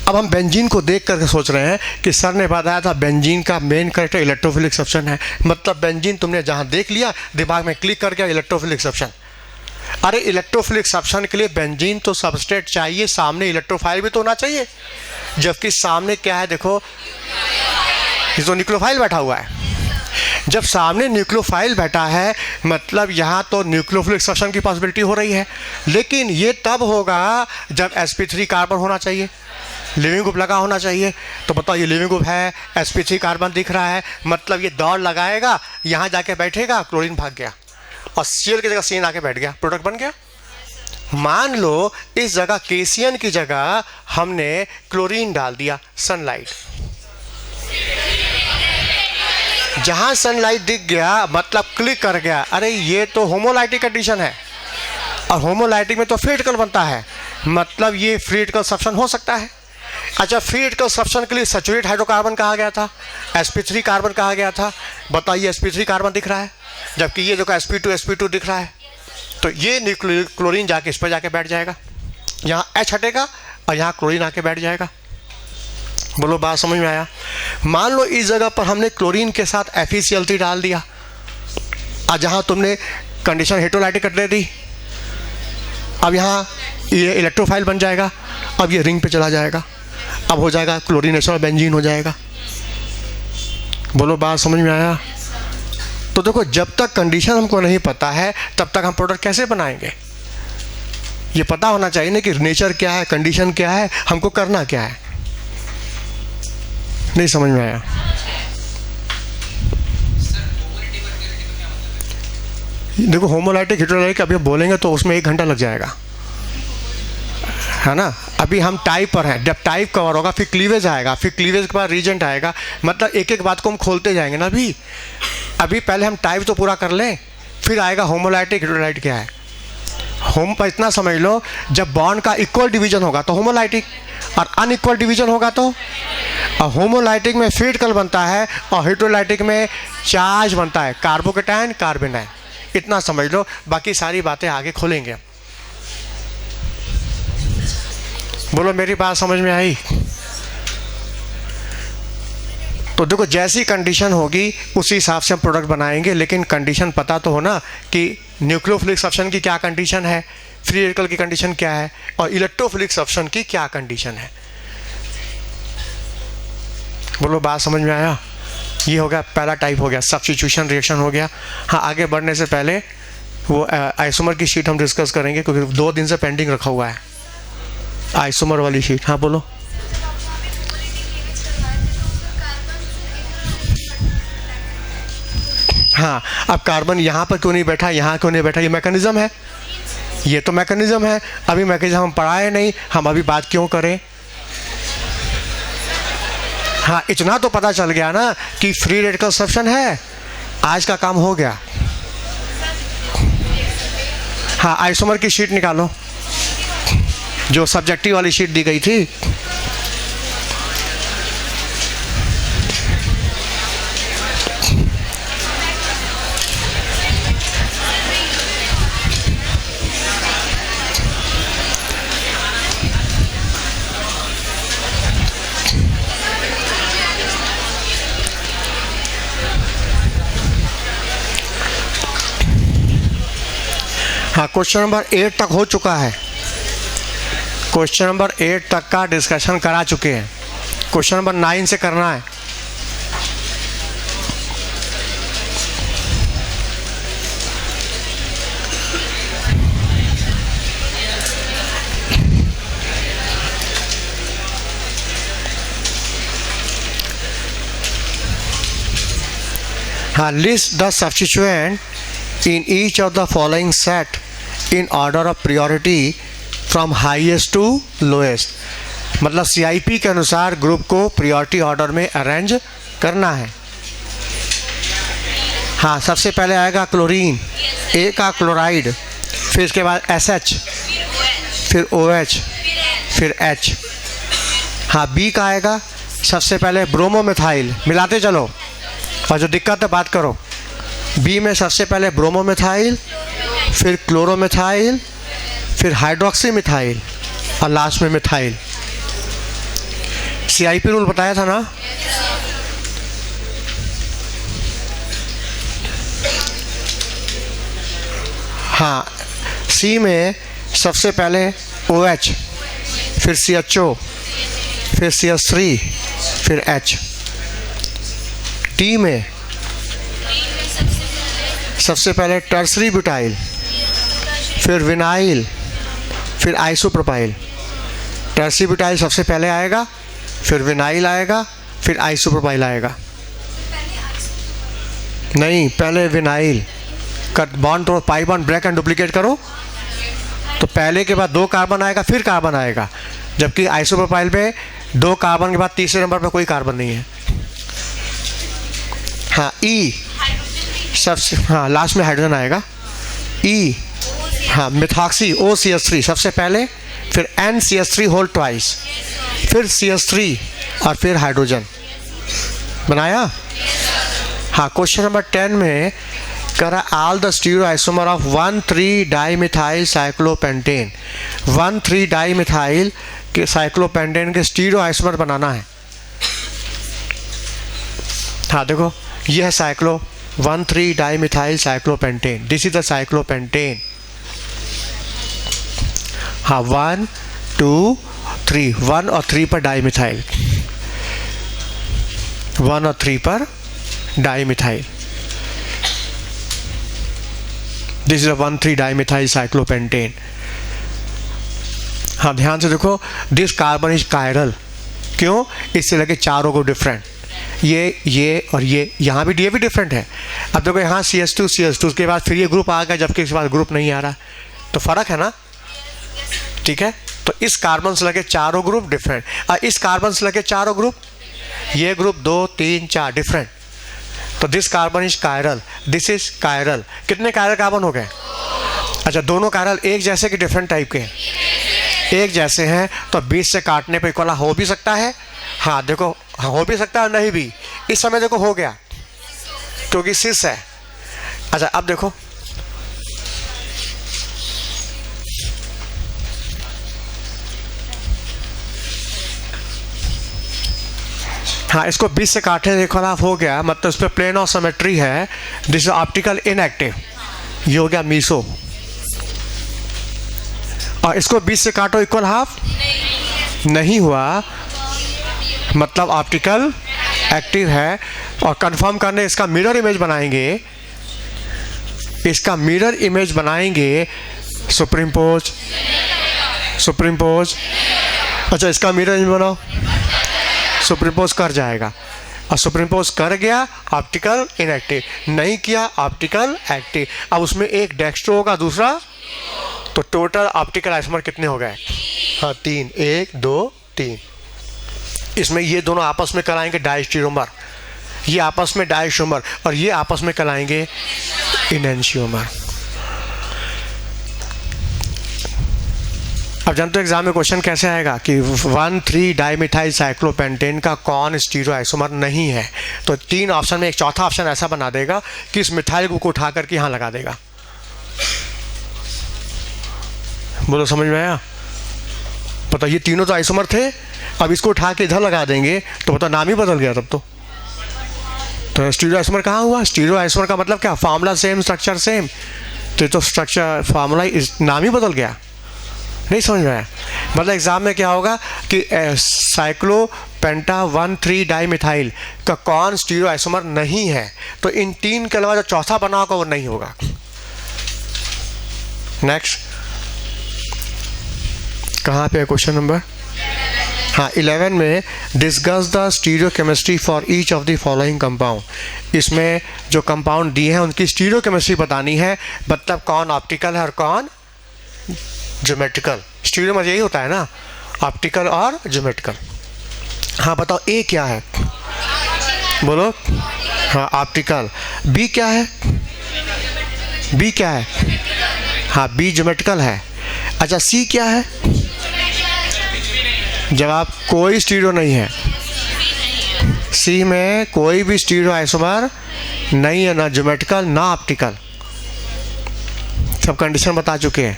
अब हम बेंजीन को देख करके सोच रहे हैं कि सर ने बताया था बेंजीन का मेन कैरेक्टर इलेक्ट्रोफिलिक सब्स्टिट्यूशन है, मतलब बेंजीन तुमने जहां देख लिया दिमाग में क्लिक कर गया इलेक्ट्रोफिलिक सब्स्टिट्यूशन। अरे इलेक्ट्रोफिलिक सब्स्टिट्यूशन के लिए बेंजीन तो सबस्ट्रेट चाहिए, सामने इलेक्ट्रोफाइल भी तो होना चाहिए, जबकि सामने क्या है देखो, ये तो न्यूक्लियोफाइल बैठा हुआ है। जब सामने न्यूक्लियोफाइल बैठा है मतलब यहाँ तो न्यूक्लियोफिलिक सब्स्टिट्यूशन की पॉसिबिलिटी हो रही है, लेकिन ये तब होगा जब sp3 कार्बन होना चाहिए, लिविंग ग्रुप लगा होना चाहिए। तो बताओ ये लिविंग ग्रुप है, sp3 कार्बन दिख रहा है, मतलब ये दौड़ लगाएगा, यहाँ जाके बैठेगा, क्लोरीन भाग गया और Cl की जगह CN आके बैठ गया, प्रोडक्ट बन गया। मान लो इस जगह KCN की जगह हमने क्लोरीन डाल दिया, सनलाइट, जहां सनलाइट दिख गया मतलब क्लिक कर गया, अरे ये तो होमोलाइटिक एडिशन है, और होमोलाइटिक में तो फ्री रेडिकल बनता है, मतलब ये फ्री रेडिकल सब्स्टिट्यूशन हो सकता है। अच्छा, फ्री रेडिकल सब्स्टिट्यूशन के लिए सैचुरेट हाइड्रोकार्बन कहा गया था, sp3 कार्बन कहा गया था। बताइए sp3 कार्बन दिख रहा है, जबकि ये देखो sp2 दिख रहा है, तो ये क्लोरीन जाके इस पर जाके बैठ जाएगा, यहाँ H हटेगा और यहाँ क्लोरीन आके बैठ जाएगा। बोलो बात समझ में आया? मान लो इस जगह पर हमने क्लोरीन के साथ FeCl3 डाल दिया, और जहाँ तुमने कंडीशन हेटेरोलाइटिक कर दे दी, अब यहाँ ये इलेक्ट्रोफाइल बन जाएगा, अब ये रिंग पे चला जाएगा, अब हो जाएगा क्लोरीनेशन और बेंजीन हो जाएगा। बोलो बात समझ में आया? तो देखो, जब तक कंडीशन हमको नहीं पता है तब तक हम प्रोडक्ट कैसे बनाएंगे? ये पता होना चाहिए ना कि नेचर क्या है, कंडीशन क्या है, हमको करना क्या है। नहीं समझ में आया? देखो, होमोलाइटिक हेटेरोलाइटिक अभी बोलेंगे तो उसमें 1 घंटा लग जाएगा, है ना। अभी हम टाइप पर हैं, जब टाइप कवर होगा फिर क्लीवेज आएगा, फिर क्लीवेज के बाद रीजेंट आएगा, मतलब एक एक बात को हम खोलते जाएंगे ना। अभी पहले हम टाइप तो पूरा कर लें, फिर आएगा होमोलाइटिक हेटेरोलाइटिक क्या है। होम पर इतना समझ लो, जब बॉन्ड का इक्वल डिवीजन होगा तो होमोलाइटिक, और अनइक्वल डिवीजन होगा तो, और होमोलाइटिक में फ्री रेडिकल बनता है और हेटेरोलाइटिक में चार्ज बनता है, कार्बोकेटायन कार्बेनायन। इतना समझ लो, बाकी सारी बातें आगे खोलेंगे। बोलो मेरी बात समझ में आई? तो देखो जैसी कंडीशन होगी उसी हिसाब से हम प्रोडक्ट बनाएंगे, लेकिन कंडीशन पता तो हो ना कि न्यूक्लियोफिलिक सब्सटेंस की क्या कंडीशन है, फ्री रेडिकल की कंडीशन क्या है, और इलेक्ट्रोफिलिक सब्सटेंस की क्या कंडीशन है। बोलो बात समझ में आया? ये हो गया पहला टाइप, हो गया सब्स्टिट्यूशन रिएक्शन हो गया। हाँ, आगे बढ़ने से पहले वो आइसोमर की शीट हम डिस्कस करेंगे, क्योंकि 2 दिन से पेंडिंग रखा हुआ है आइसोमर वाली शीट। हाँ बोलो। हाँ, अब कार्बन यहाँ पर क्यों नहीं बैठा, यहाँ क्यों नहीं बैठा, ये मैकेनिज्म है, ये तो मैकेनिज्म है। अभी मैकेनिज्म हम पढ़ाए नहीं, हम अभी बात क्यों करें? हाँ, इतना तो पता चल गया ना कि फ्री रेडिकल सब्सटेंस है, आज का काम हो गया। हाँ, आइसोमर की शीट निकालो, जो सब्जेक्टिव वाली शीट दी गई थी। हाँ, क्वेश्चन नंबर 8 तक हो चुका है, क्वेश्चन नंबर 8 तक का डिस्कशन करा चुके हैं, क्वेश्चन नंबर 9 से करना है। हाँ, list the substituent in each of the following set in order of priority from highest to lowest। मतलब CIP के अनुसार ग्रुप को प्रियोरिटी ऑर्डर में अरेंज करना है। हाँ, सबसे पहले आएगा क्लोरीन, A का क्लोराइड, फिर इसके बाद SH, फिर OH, फिर H। हाँ, B का आएगा सबसे पहले ब्रोमोमिथाइल, मिलाते चलो और जो दिक्कत है बात करो। बी में सबसे पहले ब्रोमोमिथाइल, फिर क्लोरोमिथाइल, फिर हाइड्रोक्सी मिथाइल और लास्ट में मिथाइल। CIP रूल बताया था ना? हाँ, सी में सबसे पहले OH, फिर CHO, फिर CH3, फिर H। डी में सबसे पहले टर्सरी ब्यूटाइल, फिर विनाइल, फिर आइसोप्रोपाइल। टर्सरी ब्यूटाइल सबसे पहले आएगा, फिर विनाइल आएगा, फिर आइसोप्रोपाइल आएगा। नहीं, पहले विनाइल। कट बॉन्ड तो pi bond break and duplicate करो, तो पहले के बाद 2 कार्बन आएगा, फिर कार्बन आएगा, जबकि आइसोप्रोपाइल पे 2 कार्बन के बाद तीसरे नंबर पर कोई कार्बन नहीं है। हाँ, ई सबसे, हाँ लास्ट में हाइड्रोजन आएगा। ई, हाँ मिथॉक्सी OCH3 सबसे पहले, फिर NCH3 होल ट्वाइस, फिर CH3 और फिर हाइड्रोजन। बनाया? हाँ, क्वेश्चन नंबर 10 में करा all the stereoisomer of one three dimethyl cyclopentane. One three dimethyl के साइक्लोपेंटेन के स्टीरियो आइसोमर बनाना है। हाँ देखो, यह है cyclo one three dimethyl cyclopentane, this is the cyclopentane. हाँ, 1, 2, 3, 1 और 3 पर डाइमिथाइल, 1 और 3 पर dimethyl. This is one three dimethyl cyclopentane. हाँ, ध्यान से देखो, दिस कार्बन इज कायरल। क्यों? इससे लगे चारों को डिफरेंट, ये और ये, यहाँ भी ये भी डिफरेंट है। अब देखो यहाँ CH2 उसके बाद फिर ये ग्रुप आ गया, जबकि इसके बाद ग्रुप नहीं आ रहा, तो फर्क है ना? ठीक है, तो इस कार्बन से लगे चारों ग्रुप डिफरेंट, और इस कार्बन से लगे चारों ग्रुप, ये ग्रुप 2, 3, 4 डिफरेंट। तो this carbon is chiral, this is chiral. कितने कायरल कार्बन हो गए? अच्छा, दोनों कायरल एक जैसे कि डिफरेंट टाइप के? एक जैसे हैं, तो बीच से काटने पर इक्वल हो भी सकता है। हाँ देखो, हाँ हो भी सकता है, नहीं भी। इस समय देखो हो गया, क्योंकि सिस है। अच्छा, अब देखो, हाँ, इसको 20 से काटे तो इक्वल हाफ हो गया, मतलब इस पर प्लेन ऑफ सिमेट्री है, दिस इज ऑप्टिकल इनएक्टिव, ये हो गया मीसो। और इसको 20 से काटो इक्वल हाफ नहीं हुआ, मतलब ऑप्टिकल एक्टिव है। और कंफर्म करने इसका मिरर इमेज बनाएंगे, इसका मिरर इमेज बनाएंगे, सुपरइम्पोज सुपरइम्पोज। अच्छा, इसका मिरर इमेज बनाओ, सुपरइम्पोज कर जाएगा, और सुपरइम्पोज कर गया ऑप्टिकल इनएक्टिव, नहीं किया ऑप्टिकल एक्टिव। अब उसमें एक डेक्स्ट्रो होगा, दूसरा, तो टोटल ऑप्टिकल आइसोमर कितने हो गए? हाँ, 3, 1 2 3। इसमें ये दोनों आपस में कराएंगे डायस्टीरोमर, ये आपस में डायस्टीरोमर, और ये आपस में कराएंगे इनएंशियोमर। अब जानते हो एग्जाम में क्वेश्चन कैसे आएगा कि 1,3 डाइमिथाइल साइक्लोपेंटेन का कौन स्टीरियो आइसोमर नहीं है? तो 3 ऑप्शन में एक चौथा ऑप्शन ऐसा बना देगा कि इस मिथाइल ग्रुप को उठा करके यहाँ लगा देगा। बोलो, समझ में आया? पता, ये तीनों तो आइसोमर थे, अब इसको उठा के इधर लगा देंगे तो पता नाम ही बदल गया तब तो स्टीरियो आइसोमर कहाँ हुआ? स्टीरियो आइसोमर का मतलब क्या? फार्मूला सेम, स्ट्रक्चर सेम, तो स्ट्रक्चर फार्मूला नाम ही बदल गया। नहीं समझ में आया? मतलब एग्जाम में क्या होगा कि साइक्लोपेंटा 1,3 डाइमिथाइल का कौन स्टीरियो आइसोमर नहीं है, तो इन 3 के अलावा जो चौथा बना होगा वो नहीं होगा। नेक्स्ट, कहाँ पे है क्वेश्चन नंबर? हाँ, 11 में discuss the stereochemistry for each of the following compound. इसमें जो कंपाउंड दिए हैं उनकी स्टीरियोकेमिस्ट्री बतानी है, मतलब कौन ऑप्टिकल है और कौन ज्योमेट्रिकल। स्टीरियो में यही होता है ना, ऑप्टिकल और ज्योमेट्रिकल। हाँ बताओ, ए क्या है? बोलो। हाँ, ऑप्टिकल। बी क्या है? बी क्या है? हाँ, बी ज्योमेट्रिकल है। अच्छा, सी क्या है? जवाब, कोई स्टीरियो नहीं है। सी में कोई भी स्टीरियो आइसोमर नहीं है, ना ज्योमेट्रिकल ना ऑप्टिकल, सब कंडीशन बता चुके हैं।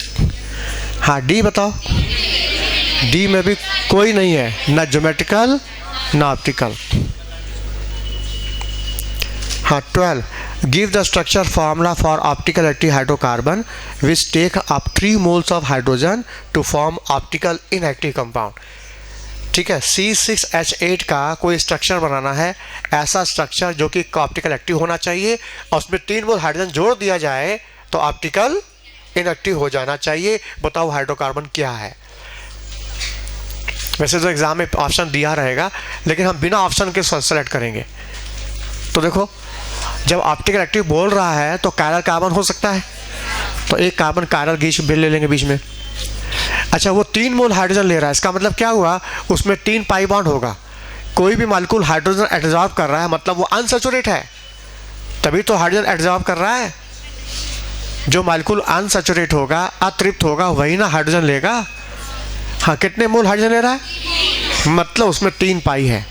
हाँ, डी बताओ। डी में भी कोई नहीं है, ना ज्योमेट्रिकल ना ऑप्टिकल। हाँ, 12, give the structure formula for optical active hydrocarbon which take up 3 moles of hydrogen to form optical inactive compound. ठीक है, C6H8 का कोई स्ट्रक्चर बनाना है, ऐसा स्ट्रक्चर जो कि ऑप्टिकल एक्टिव होना चाहिए, और उसमें 3 मोल हाइड्रोजन जोड़ दिया जाए तो ऑप्टिकल इनएक्टिव हो जाना चाहिए। बताओ हाइड्रोकार्बन क्या है? वैसे तो एग्जाम में ऑप्शन दिया रहेगा, लेकिन हम बिना ऑप्शन के सेलेक्ट करेंगे। तो देखो, जब ऑप्टिकल एक्टिव बोल रहा है तो कायरल कार्बन हो सकता है, तो एक कार्बन कायरल गैस ले लेंगे बीच में। अच्छा, वो 3 मोल हाइड्रोजन ले रहा है, इसका मतलब क्या हुआ? उसमें 3 पाई बॉन्ड होगा। कोई भी मॉलिक्यूल हाइड्रोजन एब्जॉर्ब कर रहा है, मतलब वो अनसैचुरेट है, तभी तो हाइड्रोजन एब्जॉर्ब कर रहा है। जो मॉलिक्यूल अनसैचुरेट होगा, अतृप्त होगा, वही ना हाइड्रोजन लेगा। हाँ, कितने मोल हाइड्रोजन ले रहा है? मतलब उसमें 3 पाई है।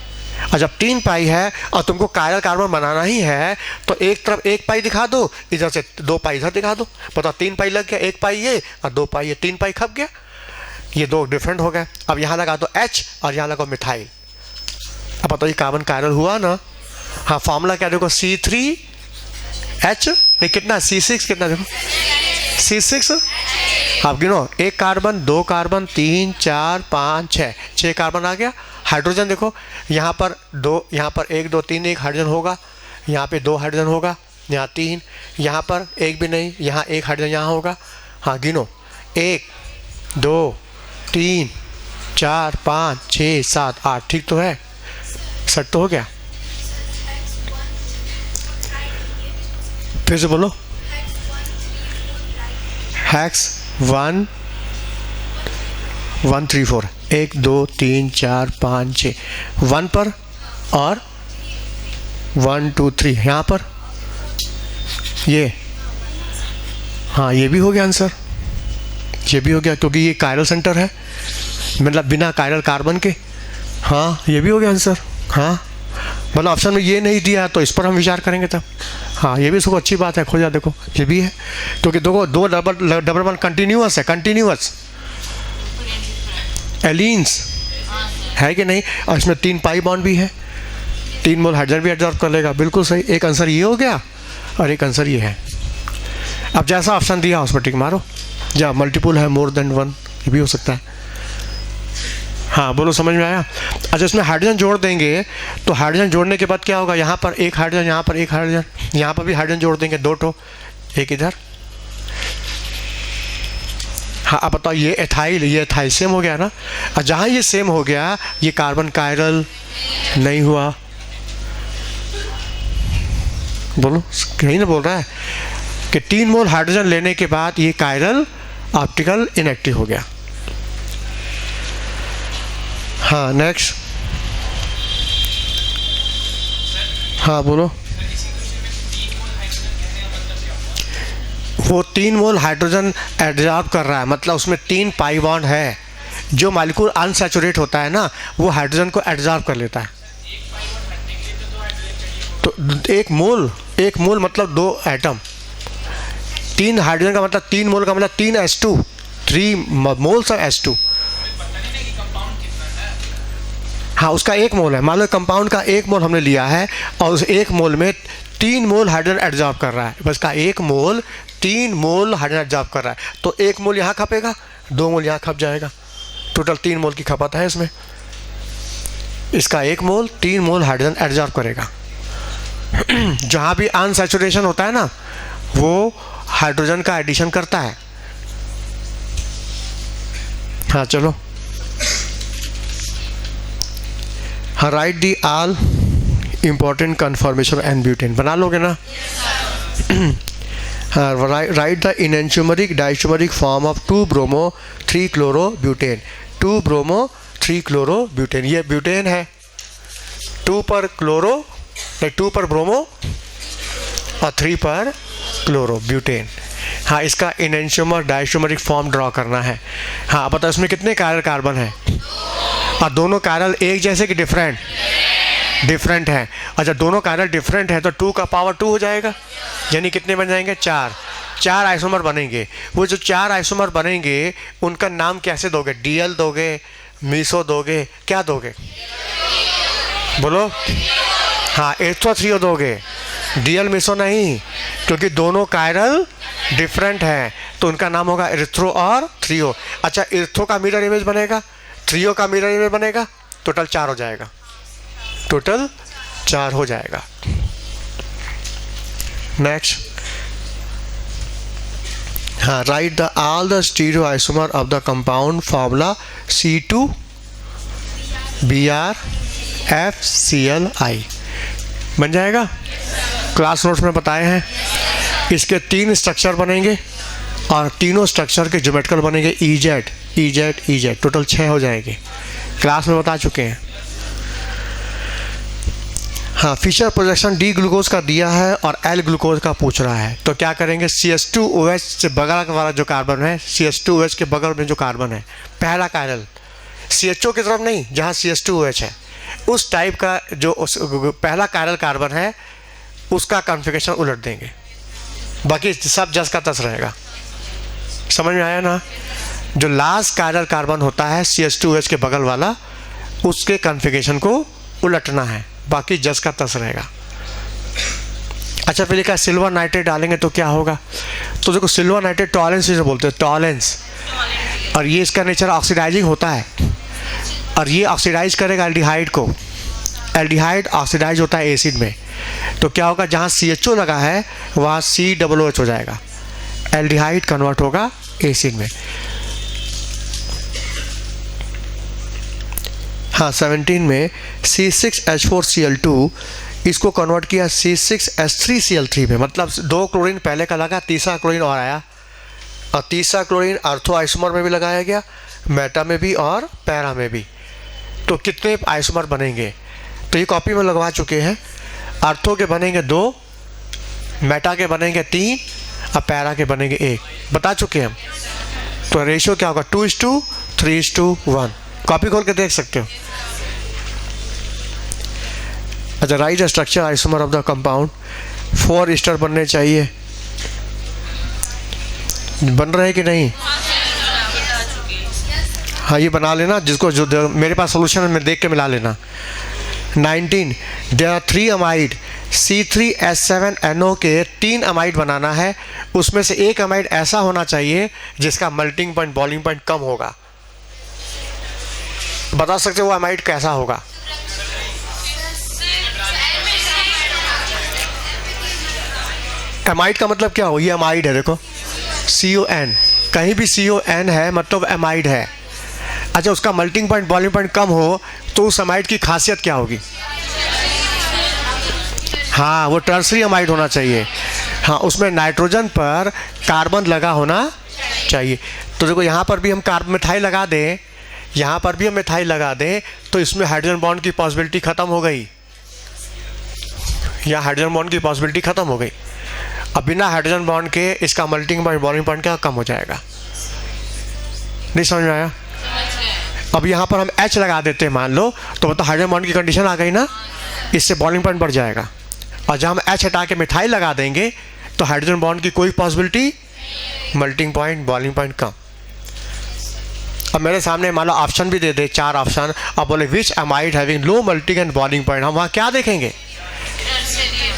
और जब 3 पाई है और तुमको कायरल कार्बन बनाना ही है, तो एक तरफ 1 पाई दिखा दो, इधर से 2 पाई इधर दिखा दो। बताओ, 3 पाई लग गया, 1 पाई ये और 2 पाई ये, 3 पाई खप गया। ये 2 डिफरेंट हो गए। अब यहाँ लगा दो H और यहाँ लगा मिथाइल। अब बताओ, ये कार्बन कायरल हुआ ना? हाँ, फॉर्मूला क्या देखो, C3H, नहीं कितना, C6 कितना देखो, C6। आप गिनो, 1 कार्बन, 2 कार्बन, 3 4 5 6 कार्बन आ गया। हाइड्रोजन देखो, यहाँ पर 2, यहाँ पर 1 2 3 1 हाइड्रोजन होगा, यहाँ पे 2 हाइड्रोजन होगा, यहाँ 3, यहाँ पर 1 भी नहीं, यहाँ 1 हाइड्रोजन यहाँ होगा। हाँ गिनो, 1 2 3 4 5 6 7 8, ठीक तो है, सेट तो हो गया। फिर से बोलो, हैक्स 1 1 3 4, 1 2 3 4 5 6, 1 पर और 1 2 3 यहाँ पर, ये हाँ ये भी हो गया आंसर, ये भी हो गया क्योंकि ये कायरल सेंटर है, मतलब बिना कायरल कार्बन के। हाँ ये भी हो गया आंसर। हाँ मतलब ऑप्शन में ये नहीं दिया तो इस पर हम विचार करेंगे तब। हाँ ये भी सुको अच्छी बात है, खोजा देखो ये भी है, क्योंकि देखो 2 डबल बॉन्ड कंटिन्यूअस है, कंटिन्यूअस एलीन्स है कि नहीं, और इसमें 3 पाई बॉन्ड भी है। 3 मोल हाइड्रोजन भी एब्जॉर्ब कर लेगा, बिल्कुल सही। एक आंसर ये हो गया और एक आंसर ये है। अब जैसा ऑप्शन दिया उस पर टिक मारो। जहाँ मल्टीपल है, मोर देन 1, ये भी हो सकता है। हाँ बोलो, समझ में आया? अच्छा, इसमें हाइड्रोजन जोड़ देंगे तो हाइड्रोजन जोड़ने के बाद क्या होगा? यहाँ पर एक हाइड्रोजन, यहाँ पर एक हाइड्रोजन, यहाँ पर भी हाइड्रोजन जोड़ देंगे, 2 ठो, एक इधर। हाँ अब बताओ, ये एथाइल, ये एथाइल सेम हो गया ना? और जहाँ ये सेम हो गया, ये कार्बन कायरल नहीं हुआ। बोलो, कहीं ना बोल रहा है कि 3 मोल हाइड्रोजन लेने के बाद ये कायरल ऑप्टिकल इनएक्टिव हो गया। हाँ नेक्स्ट। हाँ बोलो। वो 3 मोल हाइड्रोजन एब्जॉर्ब कर रहा है, मतलब उसमें 3 पाई बॉन्ड है। जो मॉलिक्यूल अनसैचुरेट होता है ना, वो हाइड्रोजन को एब्जॉर्ब कर लेता है। तो एक मोल मतलब 2 एटम। 3 हाइड्रोजन का मतलब 3 मोल का मतलब 3 H2, 3 मोल्स ऑफ H2। हाँ उसका 1 मोल है। मान लो कंपाउंड का 1 मोल हमने लिया है और उस 1 मोल में 3 मोल हाइड्रोजन एब्जॉर्ब कर रहा है। बस का 1 मोल 3 मोल हाइड्रोजन एब्जॉर्ब कर रहा है, तो 1 मोल यहाँ खपेगा, 2 मोल यहाँ खप जाएगा। टोटल 3 मोल की खपत है इसमें। इसका 1 मोल 3 मोल हाइड्रोजन एब्जॉर्ब करेगा। जहाँ भी अनसैचुरेशन होता है ना, वो हाइड्रोजन का एडिशन करता है। हाँ चलो। हाँ, write the all important conformation and butane, बना लोगे ना? हाँ, write the enantiomeric diastereomeric form of 2 bromo 3 chloro butane. 2 bromo 3 chloro butane, ये ब्यूटेन है। 2 पर क्लोरो, 2 पर ब्रोमो और 3 पर क्लोरो ब्यूटेन। हाँ, इसका इनएंटियोमर डाइसोमरिक फॉर्म ड्रॉ करना है। हाँ बताओ, इसमें कितने कायरल कार्बन है? और दोनों कायरल एक जैसे कि डिफरेंट? डिफरेंट है। अच्छा, दोनों कायरल डिफरेंट है तो 2 का पावर 2 हो जाएगा, यानी कितने बन जाएंगे? 4 आइसोमर बनेंगे। वो जो 4 आइसोमर बनेंगे उनका नाम कैसे दोगे? डीएल दोगे, मीसो दोगे, क्या दोगे? बोलो। हाँ, एरिथ्रोथ्रियो दोगे, डीएल मीसो नहीं, क्योंकि दोनों कायरल डिफरेंट हैं तो उनका नाम होगा एरिथ्रो और थ्रियो। अच्छा, एरिथ्रो का मिरर इमेज बनेगा, थ्रियो का मिरर इमेज बनेगा, टोटल 4 हो जाएगा। टोटल 4 हो जाएगा। नेक्स्ट। हाँ, write the all the stereoisomer of the compound formula C2BrFClI बन जाएगा। क्लास नोट्स में बताए हैं। इसके 3 स्ट्रक्चर बनेंगे और तीनों स्ट्रक्चर के ज्योमेट्रिकल बनेंगे EZ, टोटल 6 हो जाएंगे। क्लास में बता चुके हैं। हाँ, फिशर प्रोजेक्शन D ग्लूकोज का दिया है और L ग्लूकोज का पूछ रहा है, तो क्या करेंगे? CH2OH से बगल वाला जो कार्बन है, CH2OH के बगल में जो कार्बन है, पहला कायरल, CHO की तरफ नहीं, जहाँ CH2OH है, उस टाइप का जो पहला कायरल कार्बन है उसका कॉन्फ़िगरेशन उलट देंगे, बाकी सब जस का तस रहेगा। समझ में आया ना? जो लास्ट कायरल कार्बन होता है CH2OH के बगल वाला, उसके कॉन्फ़िगरेशन को उलटना है, बाकी जस का तस रहेगा। अच्छा, फिर लिखा सिल्वर नाइट्रेट डालेंगे तो क्या होगा? तो देखो, सिल्वर नाइट्रेट टॉलेंस से बोलते हैं, टॉलेंस, और ये इसका नेचर ऑक्सीडाइजिंग होता है और ये ऑक्सीडाइज करेगा एल्डिहाइड को। एल्डिहाइड ऑक्सीडाइज होता है एसिड में, तो क्या होगा? जहाँ CHO लगा है वहाँ COOH हो जाएगा, एल्डिहाइड कन्वर्ट होगा एसिड में। हाँ, 17 में C6H4Cl2 इसको कन्वर्ट किया C6H3Cl3 में, मतलब 2 क्लोरीन पहले का लगा, तीसरा क्लोरीन और आया, और तीसरा क्लोरीन आर्थो आइसोमर में भी लगाया गया, मेटा में भी और पैरा में भी। तो कितने आइसोमर बनेंगे? तो ये कॉपी में लगवा चुके हैं। आर्थो के बनेंगे 2, मेटा के बनेंगे 3 और पैरा के बनेंगे 1, बता चुके हैं हम। तो रेशियो क्या होगा? 2:3:1। कॉपी खोल के देख सकते हो। अच्छा, right structure isomer of the compound. 4 Easter बनने चाहिए, बन रहे कि नहीं? हाँ, ये बना लेना, जिसको जो मेरे पास सोल्यूशन है मैं देख के मिला लेना। 19 देयर आर 3 अमाइड C3H7NO के 3 अमाइड बनाना है, उसमें से एक अमाइड ऐसा होना चाहिए जिसका मेल्टिंग पॉइंट बॉइलिंग पॉइंट कम होगा। बता सकते हो वो अमाइड कैसा होगा? अमाइड का मतलब क्या हो? ये अमाइड है, देखो CON, कहीं भी CON है मतलब अमाइड है। अच्छा, उसका मेल्टिंग पॉइंट बॉइलिंग पॉइंट कम हो तो उस अमाइड की खासियत क्या होगी? हाँ, वो टर्सरी अमाइड होना चाहिए। हाँ, उसमें नाइट्रोजन पर कार्बन लगा होना चाहिए। तो देखो यहाँ पर भी हम कार्बन मिथाइल लगा दें, यहाँ पर भी हम मिथाइल लगा दें तो इसमें हाइड्रोजन बॉन्ड की पॉसिबिलिटी ख़त्म हो गई। यहाँ हाइड्रोजन बॉन्ड की पॉसिबिलिटी ख़त्म हो गई। अब बिना हाइड्रोजन बॉन्ड के इसका मेल्टिंग पॉइंट बॉइलिंग पॉइंट क्या कम हो जाएगा? नहीं समझ में आया? अब यहाँ पर हम H लगा देते हैं मान लो, तो मतलब हाइड्रोजन बॉन्ड की कंडीशन आ गई ना, इससे बॉइलिंग पॉइंट बढ़ जाएगा। और जब हम H हटा के मिथाइल लगा देंगे तो हाइड्रोजन बॉन्ड की कोई possibility, melting point boiling point कम। अब मेरे सामने मान लो ऑप्शन भी दे दे, 4 ऑप्शन, अब बोले which amide having low melting and boiling point, हम वहाँ क्या देखेंगे?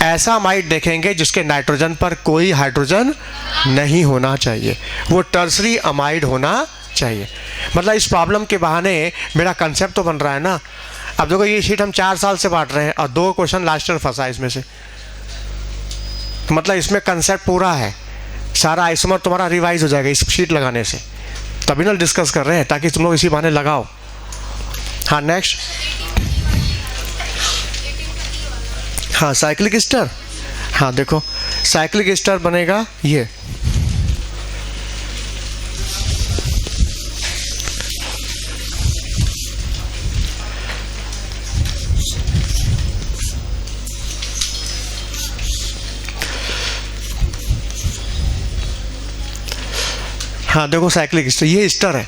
ऐसा अमाइड देखेंगे जिसके नाइट्रोजन पर कोई हाइड्रोजन नहीं होना चाहिए, वो टर्सरी अमाइड होना चाहिए। मतलब इस प्रॉब्लम के बहाने मेरा कंसेप्ट तो बन रहा है ना। अब देखो ये शीट हम 4 साल से बांट रहे हैं और 2 क्वेश्चन लास्ट ईयर फंसा इसमें से, तो मतलब इसमें कंसेप्ट पूरा है, सारा आइसोमर तुम्हारा रिवाइज हो जाएगा इस शीट लगाने से। तभी ना डिस्कस कर रहे हैं ताकि तुम लोग इसी बहाने लगाओ। हाँ नेक्स्ट, हाँ साइक्लिक एस्टर। हाँ देखो साइक्लिक एस्टर बनेगा ये, हाँ देखो साइक्लिक एस्टर, ये एस्टर है।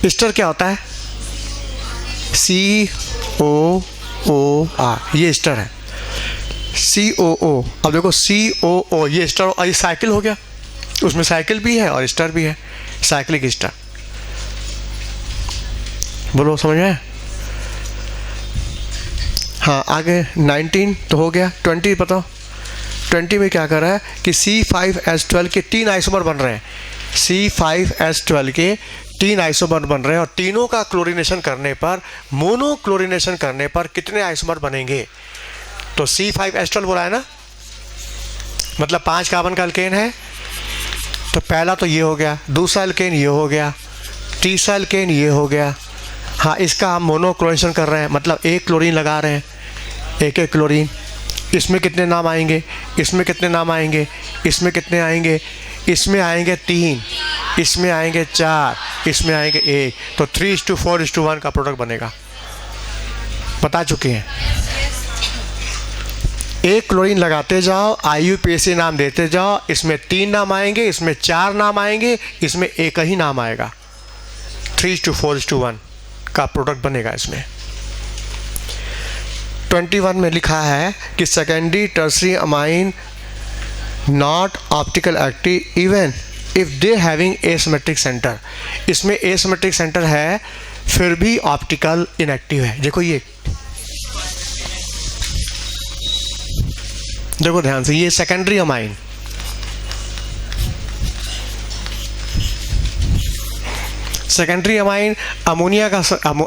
एस्टर क्या होता है? COOR, ये एस्टर है COO। अब देखो COO, ये एस्टर और ये साइकिल हो गया, उसमें साइकिल भी है और एस्टर भी है, साइक्लिक एस्टर। बोलो समझ में? हाँ आगे 19 तो हो गया, 20 बताओ। 20 में क्या कर रहा है कि C5H12 के 3 आइसोमर बन रहे हैं, C5H12 के 3 आइसोमर बन रहे हैं और तीनों का क्लोरीनेशन करने पर, मोनो क्लोरीनेशन करने पर कितने आइसोमर बनेंगे? तो C5H12 बोला है ना, मतलब 5 कार्बन का अल्केन है, तो पहला तो ये हो गया, दूसरा अल्केन ये हो गया, तीसरा अल्केन ये हो गया। हाँ इसका हम मोनो क्लोरीनेशन कर रहे हैं, मतलब एक क्लोरीन लगा रहे हैं, एक क्लोरीन। इसमें कितने नाम आएंगे, इसमें कितने नाम आएंगे, इसमें कितने आएंगे, इसमें आएंगे 3, इसमें आएंगे 4, इसमें आएंगे 1, तो 3:4:1 का प्रोडक्ट बनेगा। बता चुके हैं। एक क्लोरीन लगाते जाओ, IUPAC नाम देते जाओ, इसमें 3 नाम आएंगे, इसमें 4 नाम आएंगे, इसमें एक ही नाम आएगा, 3:4:1 का प्रोडक्ट बनेगा इसमें। 21 में लिखा है कि secondary tertiary amine not optical active even if they having asymmetric centre. इसमें एसिमेट्रिक सेंटर है फिर भी ऑप्टिकल इनएक्टिव है। देखो ये, देखो ध्यान से, ये secondary amine, secondary amine ammonia का,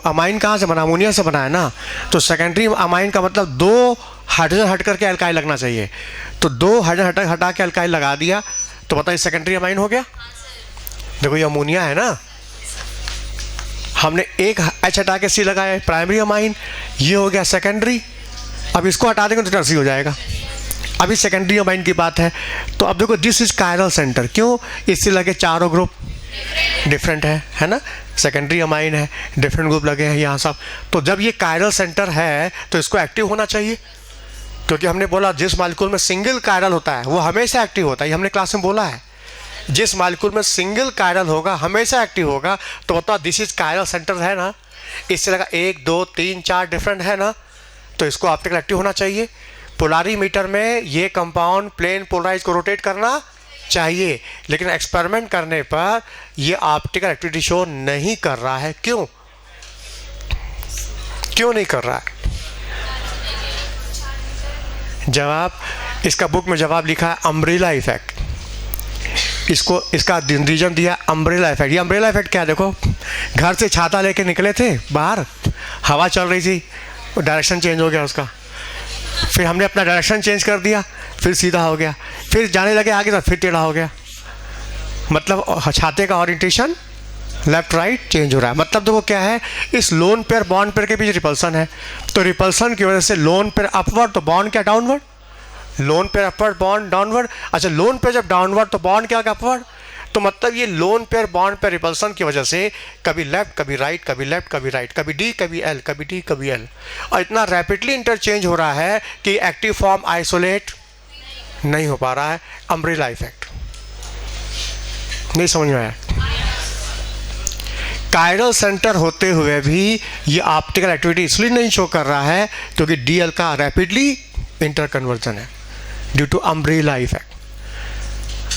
अमाइन कहाँ से बना? अमोनिया से बना है ना। तो सेकेंडरी अमाइन का मतलब 2 हाइड्रोजन हट करके अल्काइल लगना चाहिए, तो 2 हाइड्रोजन हटा के अल्काइल लगा दिया, तो बताइए सेकेंडरी अमाइन हो गया। देखो ये अमोनिया है ना, हमने एक H हटा के C लगाया, प्राइमरी अमाइन, ये हो गया सेकेंडरी। अब इसको हटा देंगे तो टर्सरी हो जाएगा। अभी सेकेंडरी अमाइन की बात है, तो अब देखो दिस इज कायरल सेंटर, क्यों? इससे लगे चारों ग्रुप डिफरेंट है ना, सेकेंडरी अमाइन है, डिफरेंट ग्रुप लगे हैं यहाँ सब। तो जब ये कायरल सेंटर है तो इसको एक्टिव होना चाहिए, क्योंकि हमने बोला जिस मॉलिक्यूल में सिंगल कायरल होता है वो हमेशा एक्टिव होता है, ये हमने क्लास में बोला है। जिस मॉलिक्यूल में सिंगल कायरल होगा हमेशा एक्टिव होगा, तो बताओ दिस इज कायरल सेंटर है ना, इससे लगा 1 2 3 4 डिफरेंट है ना, तो इसको ऑप्टिकल एक्टिव होना चाहिए। पोलारीमीटर में ये कंपाउंड प्लेन पोलराइज को रोटेट करना चाहिए, लेकिन एक्सपेरिमेंट करने पर ये ऑप्टिकल एक्टिविटी शो नहीं कर रहा है, क्यों? क्यों नहीं कर रहा है? जवाब, इसका बुक में जवाब लिखा है अम्ब्रेला इफेक्ट। इसका रीजन दिया अम्ब्रेला इफेक्ट। ये अम्ब्रेला इफेक्ट क्या है? देखो, घर से छाता लेके निकले थे बाहर, हवा चल रही थी, डायरेक्शन चेंज हो गया उसका, फिर हमने अपना डायरेक्शन चेंज कर दिया, फिर सीधा हो गया, फिर जाने लगे आगे तो फिर टेढ़ा हो गया। मतलब छाते का ओरिएंटेशन लेफ्ट राइट चेंज हो रहा है। मतलब देखो क्या है, इस लोन पेयर बॉन्ड पेयर के बीच रिपल्सन है, तो रिपल्सन की वजह से लोन पेयर अपवर्ड तो बॉन्ड क्या downward, lone pair upward bond downward. अच्छा, लोन पेयर जब डाउनवर्ड तो बॉन्ड क्या अपवर्ड। तो मतलब ये lone pair bond pair repulsion की वजह से कभी लेफ्ट कभी राइट, कभी लेफ्ट कभी राइट, कभी डी कभी एल, कभी डी कभी एल, और इतना रैपिडली इंटरचेंज हो रहा है कि एक्टिव फॉर्म आइसोलेट नहीं हो पा रहा है। अम्ब्रेला इफेक्ट नहीं समझ में आया? कायरल सेंटर होते हुए भी ये ऑप्टिकल एक्टिविटी इसलिए नहीं शो कर रहा है क्योंकि डीएल का रैपिडली इंटर कन्वर्जन है ड्यू टू अम्ब्रेला इफेक्ट।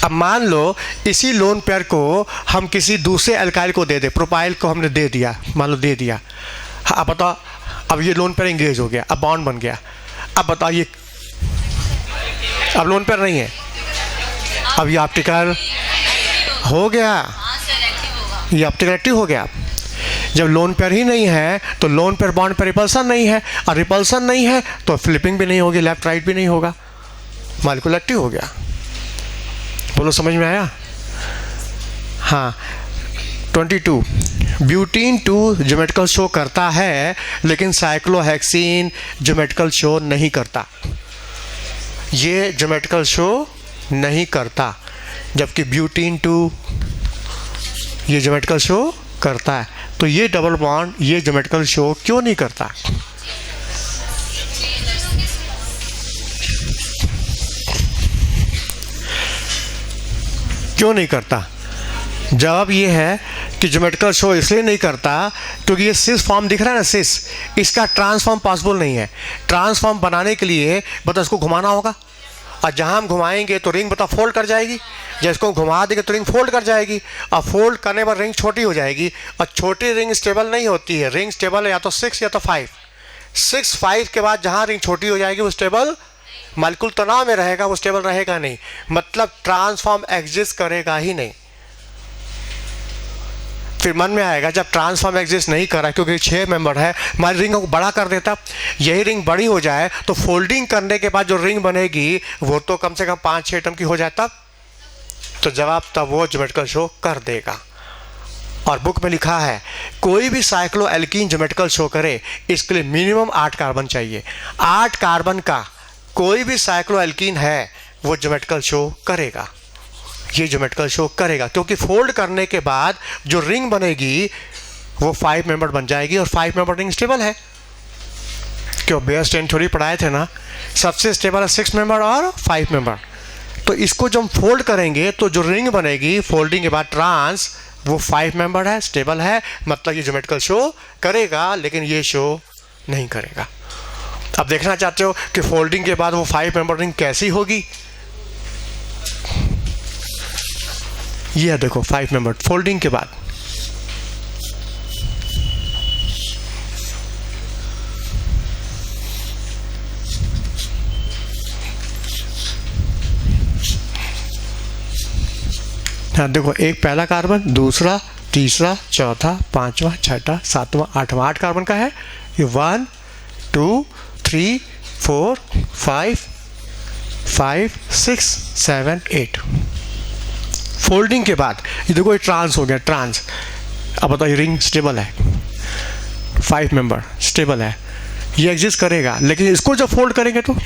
अब मान लो इसी लोन पेयर को हम किसी दूसरे अल्काइल को दे दे, प्रोपाइल को हमने दे दिया, मान लो दे दिया। हाँ, अब बताओ, अब ये लोन पेयर इंगेज हो गया, अब बॉन्ड बन गया। अब बताओ ये अब लोन पेयर नहीं है, अब ये ऑप्टिकल हो गया, ये ऑप्टिकल एक्टिव हो गया। जब लोन पेयर ही नहीं है तो लोन पेयर बॉन्ड पर रिपल्सन नहीं है, और रिपल्सन नहीं है तो फ्लिपिंग भी नहीं होगी, लेफ्ट राइट भी नहीं होगा, मॉलिक्यूल एक्टिव हो गया। बोलो समझ में आया? हाँ। 22 ब्यूटीन 2 ज्योमेट्रिकल शो करता है लेकिन साइक्लोहेक्सीन ज्योमेट्रिकल शो नहीं करता। ये ज्योमेट्रिकल शो नहीं करता, जबकि ब्यूटीन 2 ये ज्योमेट्रिकल शो करता है। तो ये डबल बॉन्ड ये ज्योमेट्रिकल शो क्यों नहीं करता? क्यों नहीं करता? जवाब ये है कि ज्योमेट्रिकल शो इसलिए नहीं करता क्योंकि ये सिस फॉर्म दिख रहा है ना, सिस, इसका ट्रांसफॉर्म पॉसिबल नहीं है। ट्रांसफॉर्म बनाने के लिए बता इसको घुमाना होगा, और जहाँ हम घुमाएंगे तो रिंग बता फोल्ड कर जाएगी, जब इसको घुमा देंगे तो रिंग फोल्ड कर जाएगी, और फोल्ड करने पर रिंग छोटी हो जाएगी, और छोटी रिंग स्टेबल नहीं होती है। रिंग स्टेबल है या तो 6 या तो 5। 6 5 के बाद जहाँ रिंग छोटी हो जाएगी वो स्टेबल, मॉलिक्यूल तनाव में रहेगा, वो स्टेबल रहेगा नहीं, मतलब ट्रांसफॉर्म एग्जिस्ट करेगा ही नहीं। फिर मन में आएगा जब ट्रांसफॉर्म एग्जिस्ट नहीं करा क्योंकि 6 मेंबर है, हमारी रिंग को बड़ा कर देता। यही रिंग बड़ी हो जाए तो फोल्डिंग करने के बाद जो रिंग बनेगी वो तो कम से कम 5-6 एटम की हो जाए तब। तो जवाब तब वो ज्योमेट्रिकल शो कर देगा। और बुक में लिखा है कोई भी साइक्लो एल्कीन ज्योमेट्रिकल शो करे इसके लिए मिनिमम 8 कार्बन चाहिए। 8 कार्बन का कोई भी साइक्लो एल्कीन है वो ज्योमेट्रिकल शो करेगा, ये ज्योमेट्रिकल शो करेगा, क्योंकि फोल्ड करने के बाद जो रिंग बनेगी वो 5 मेंबर बन जाएगी, और 5 मेंबर रिंग स्टेबल है। क्यों बेयर स्ट्रेन थ्योरी पढ़ाए थे ना, सबसे स्टेबल है 6 मेंबर और 5 मेंबर। तो इसको जब हम फोल्ड करेंगे तो जो रिंग बनेगी फोल्डिंग के बाद ट्रांस, वो 5 मेंबर है, स्टेबल है, मतलब ये ज्योमेट्रिकल शो करेगा, लेकिन ये शो नहीं करेगा। अब देखना चाहते हो कि फोल्डिंग के बाद वो 5 मेंबर रिंग कैसी होगी? ये देखो 5 मेंबर फोल्डिंग के बाद, हाँ देखो, एक पहला कार्बन, दूसरा, तीसरा, चौथा, पांचवा, छठा, सातवां, आठवां, 8 कार्बन का है ये। 1 2 3 4 5 6 7 8। फोल्डिंग के बाद ये देखो ये ट्रांस हो गया, ट्रांस। अब बताओ ये रिंग स्टेबल है, 5 मेंबर स्टेबल है, ये एग्जिस्ट करेगा, लेकिन इसको जब फोल्ड करेंगे तो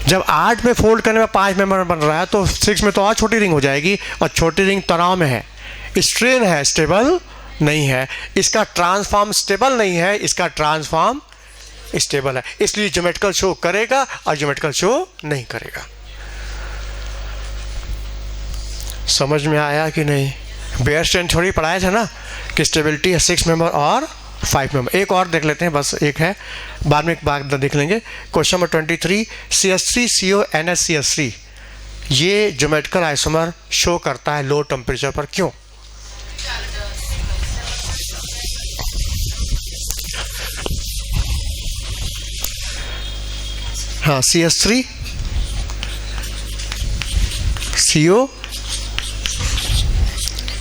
जब 8 में फोल्ड करने में 5 मेंबर बन रहा है तो 6 में तो और छोटी रिंग हो जाएगी, और छोटी रिंग तनाव में है, स्ट्रेन है, स्टेबल नहीं है। इसका ट्रांसफॉर्म स्टेबल नहीं है, इसका ट्रांसफॉर्म स्टेबल है, इसलिए ज्योमेट्रिकल शो करेगा और ज्योमेट्रिकल शो नहीं करेगा। समझ में आया कि नहीं? बेयर स्ट्रेन थ्योरी पढ़ाया था ना कि स्टेबिलिटी है 6 मेंबर और 5 मेंबर। एक और देख लेते हैं, बस एक है, बाद में एक बात देख लेंगे। क्वेश्चन नंबर 23, CH3CO NHCH3 ये ज्योमेट्रिकल आइसोमर शो करता है लो टेम्परेचर पर, क्यों? हाँ CH3 CO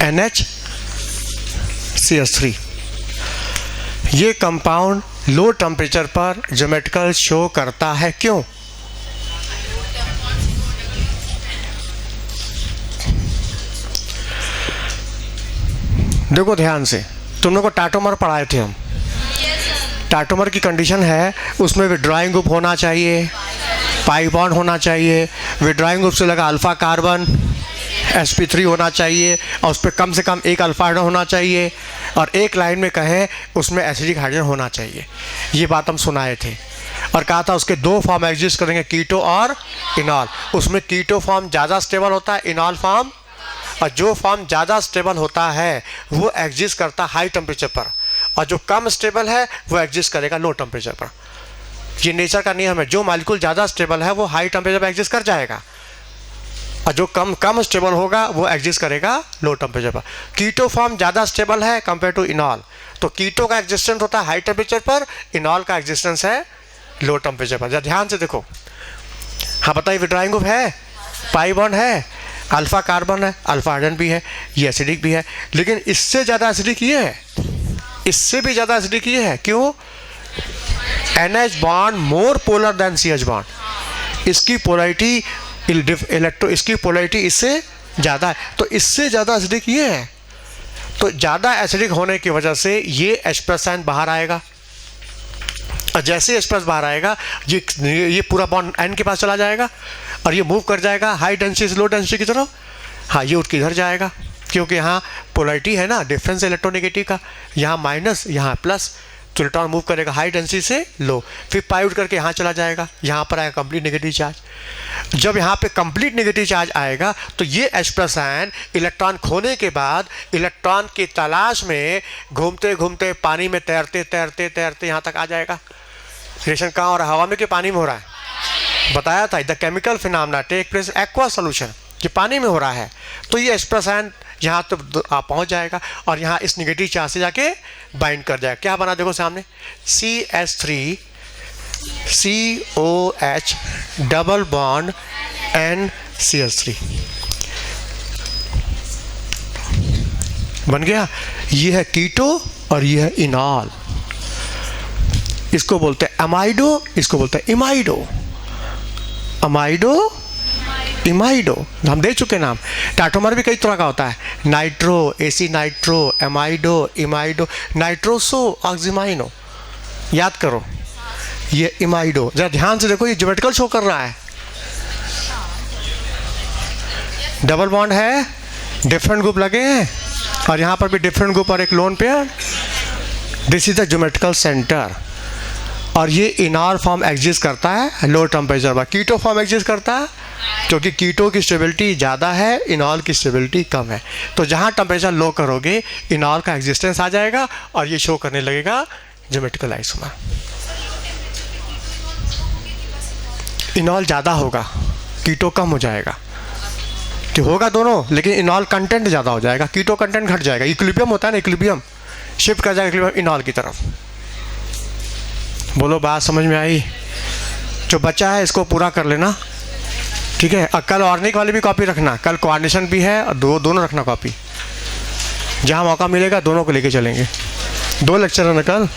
NH CH3। ये कंपाउंड लो टेम्परेचर पर ज्योमेट्रिकल शो करता है, क्यों? देखो ध्यान से, तुम लोग को टाटोमर पढ़ाए थे हम। टाटोमर की कंडीशन है उसमें विड्रॉइंग ग्रुप होना चाहिए, पाई बॉन्ड होना चाहिए, विड्रॉइंग ग्रुप से लगा अल्फा कार्बन sp3 होना चाहिए और उस पर कम से कम एक अल्फा हाइड्रोजन होना चाहिए, और एक लाइन में कहें उसमें एसिडिक हाइड्रोजन होना चाहिए। ये बात हम सुनाए थे और कहा था उसके दो फॉर्म एग्जिस्ट करेंगे, कीटो और इनॉल। उसमें कीटो फॉर्म ज़्यादा स्टेबल होता है, इनॉल फॉर्म, और जो फॉर्म ज़्यादा स्टेबल होता है वो एग्जिस्ट करता है हाई टेम्परेचर पर, और जो कम स्टेबल है वो एग्जिस्ट करेगा लो टेम्परेचर पर। ये नेचर का नियम है, जो मालिक्यूल ज़्यादा स्टेबल है वो हाई टेम्परेचर पर एग्जिस्ट कर जाएगा, और जो कम स्टेबल होगा वो एग्जिस्ट करेगा लो टेम्परेचर पर। कीटो फॉर्म ज़्यादा स्टेबल है कंपेयर टू इनॉल, तो कीटो का एग्जिस्टेंस होता है हाई टेम्परेचर पर, इनॉल का एग्जिस्टेंस है लो टेम्परेचर पर। जरा ध्यान से देखो, हाँ बताइए, विड्रॉइंग ग्रुप है, पाई बॉन्ड है, अल्फा कार्बन है, अल्फा हाइड्रोजन भी है, ये एसिडिक भी है, लेकिन इससे ज़्यादा एसिडिक ये है, इससे भी ज़्यादा एसिडिक ये है, क्यों? NH bond more polar than CH bond. इसकी पोलैरिटी इसकी पोलैरिटी इससे ज़्यादा है, तो इससे ज़्यादा एसिडिक ये है, तो ज़्यादा एसिडिक होने की वजह से ये H+ साइन बाहर आएगा, और जैसे H+ बाहर आएगा ये पूरा बॉन्ड N के पास चला जाएगा और ये मूव कर जाएगा हाई डेंसिटी से लो डेंसिटी की तरफ। हाँ, ये उठ के इधर जाएगा, क्योंकि यहाँ पोलैरिटी है ना, डिफरेंस इलेक्ट्रोनेगेटिव का, यहाँ माइनस यहाँ प्लस, तो इलेक्ट्रॉन मूव करेगा हाई डेंसिटी से लो, फिर पाई उठ करके यहाँ चला जाएगा, यहाँ पर आएगा कंप्लीट नेगेटिव चार्ज। जब यहाँ पे कंप्लीट नेगेटिव चार्ज आएगा तो ये H+ आयन इलेक्ट्रॉन खोने के बाद इलेक्ट्रॉन की तलाश में घूमते घूमते पानी में तैरते तैरते तैरते यहाँ तक आ जाएगा। रिएक्शन कहाँ हो रहा है? हवा में कि पानी में हो रहा है? बताया था, the chemical phenomena take place aqua solution, ये पानी में हो रहा है। तो ये H+ आयन यहाँ तो पहुँच जाएगा और यहाँ इस नेगेटिव चार्ज से जाके बाइंड कर जाएगा। क्या बना देखो सामने, CH3 COH double bond NCH3 बन गया। ये है कीटो और ये है इनॉल। इसको बोलते हैं अमाइडो, इसको बोलते हैं इमाइडो। अमाइडो इमाइडो हम दे चुके नाम। टाटोमर भी कई तरह का होता है, नाइट्रो, एसी नाइट्रो, एमाइडो, इमाइडो, नाइट्रोसो ऑक्सीमाइनो, याद करो ये इमाइडो। जरा ध्यान से देखो, ये ज्योमेट्रिकल शो कर रहा है, डबल बॉन्ड है, डिफरेंट ग्रुप लगे हैं और यहाँ पर भी डिफरेंट ग्रुप और एक lone pair. This is the geometrical centre. और ये इनॉल फॉर्म एग्जिस्ट करता है लो टेम्परेचर पर, कीटो फॉर्म एग्जिस्ट करता है क्योंकि कीटो की स्टेबिलिटी ज़्यादा है, इनॉल की स्टेबिलिटी कम है। तो जहाँ टेम्परेचर लो करोगे इनॉल का एग्जिस्टेंस आ जाएगा और ये शो करने लगेगा ज्योमेट्रिकल आइसोमर। इनॉल ज़्यादा होगा, कीटो कम हो जाएगा, तो होगा दोनों, लेकिन इनॉल कंटेंट ज़्यादा हो जाएगा, कीटो कंटेंट घट जाएगा। इक्विलिब्रियम होता है ना, इक्विलिब्रियम शिफ्ट कर जाएगा इक्विलिब्रियम इनॉल की तरफ। बोलो बात समझ में आई? जो बचा है इसको पूरा कर लेना, ठीक है। और कल ऑर्गेनिक वाली भी कॉपी रखना, कल कोऑर्डिनेशन भी है और दोनों रखना कॉपी। जहाँ मौका मिलेगा दोनों को लेके चलेंगे, 2 लेक्चर है ना कल।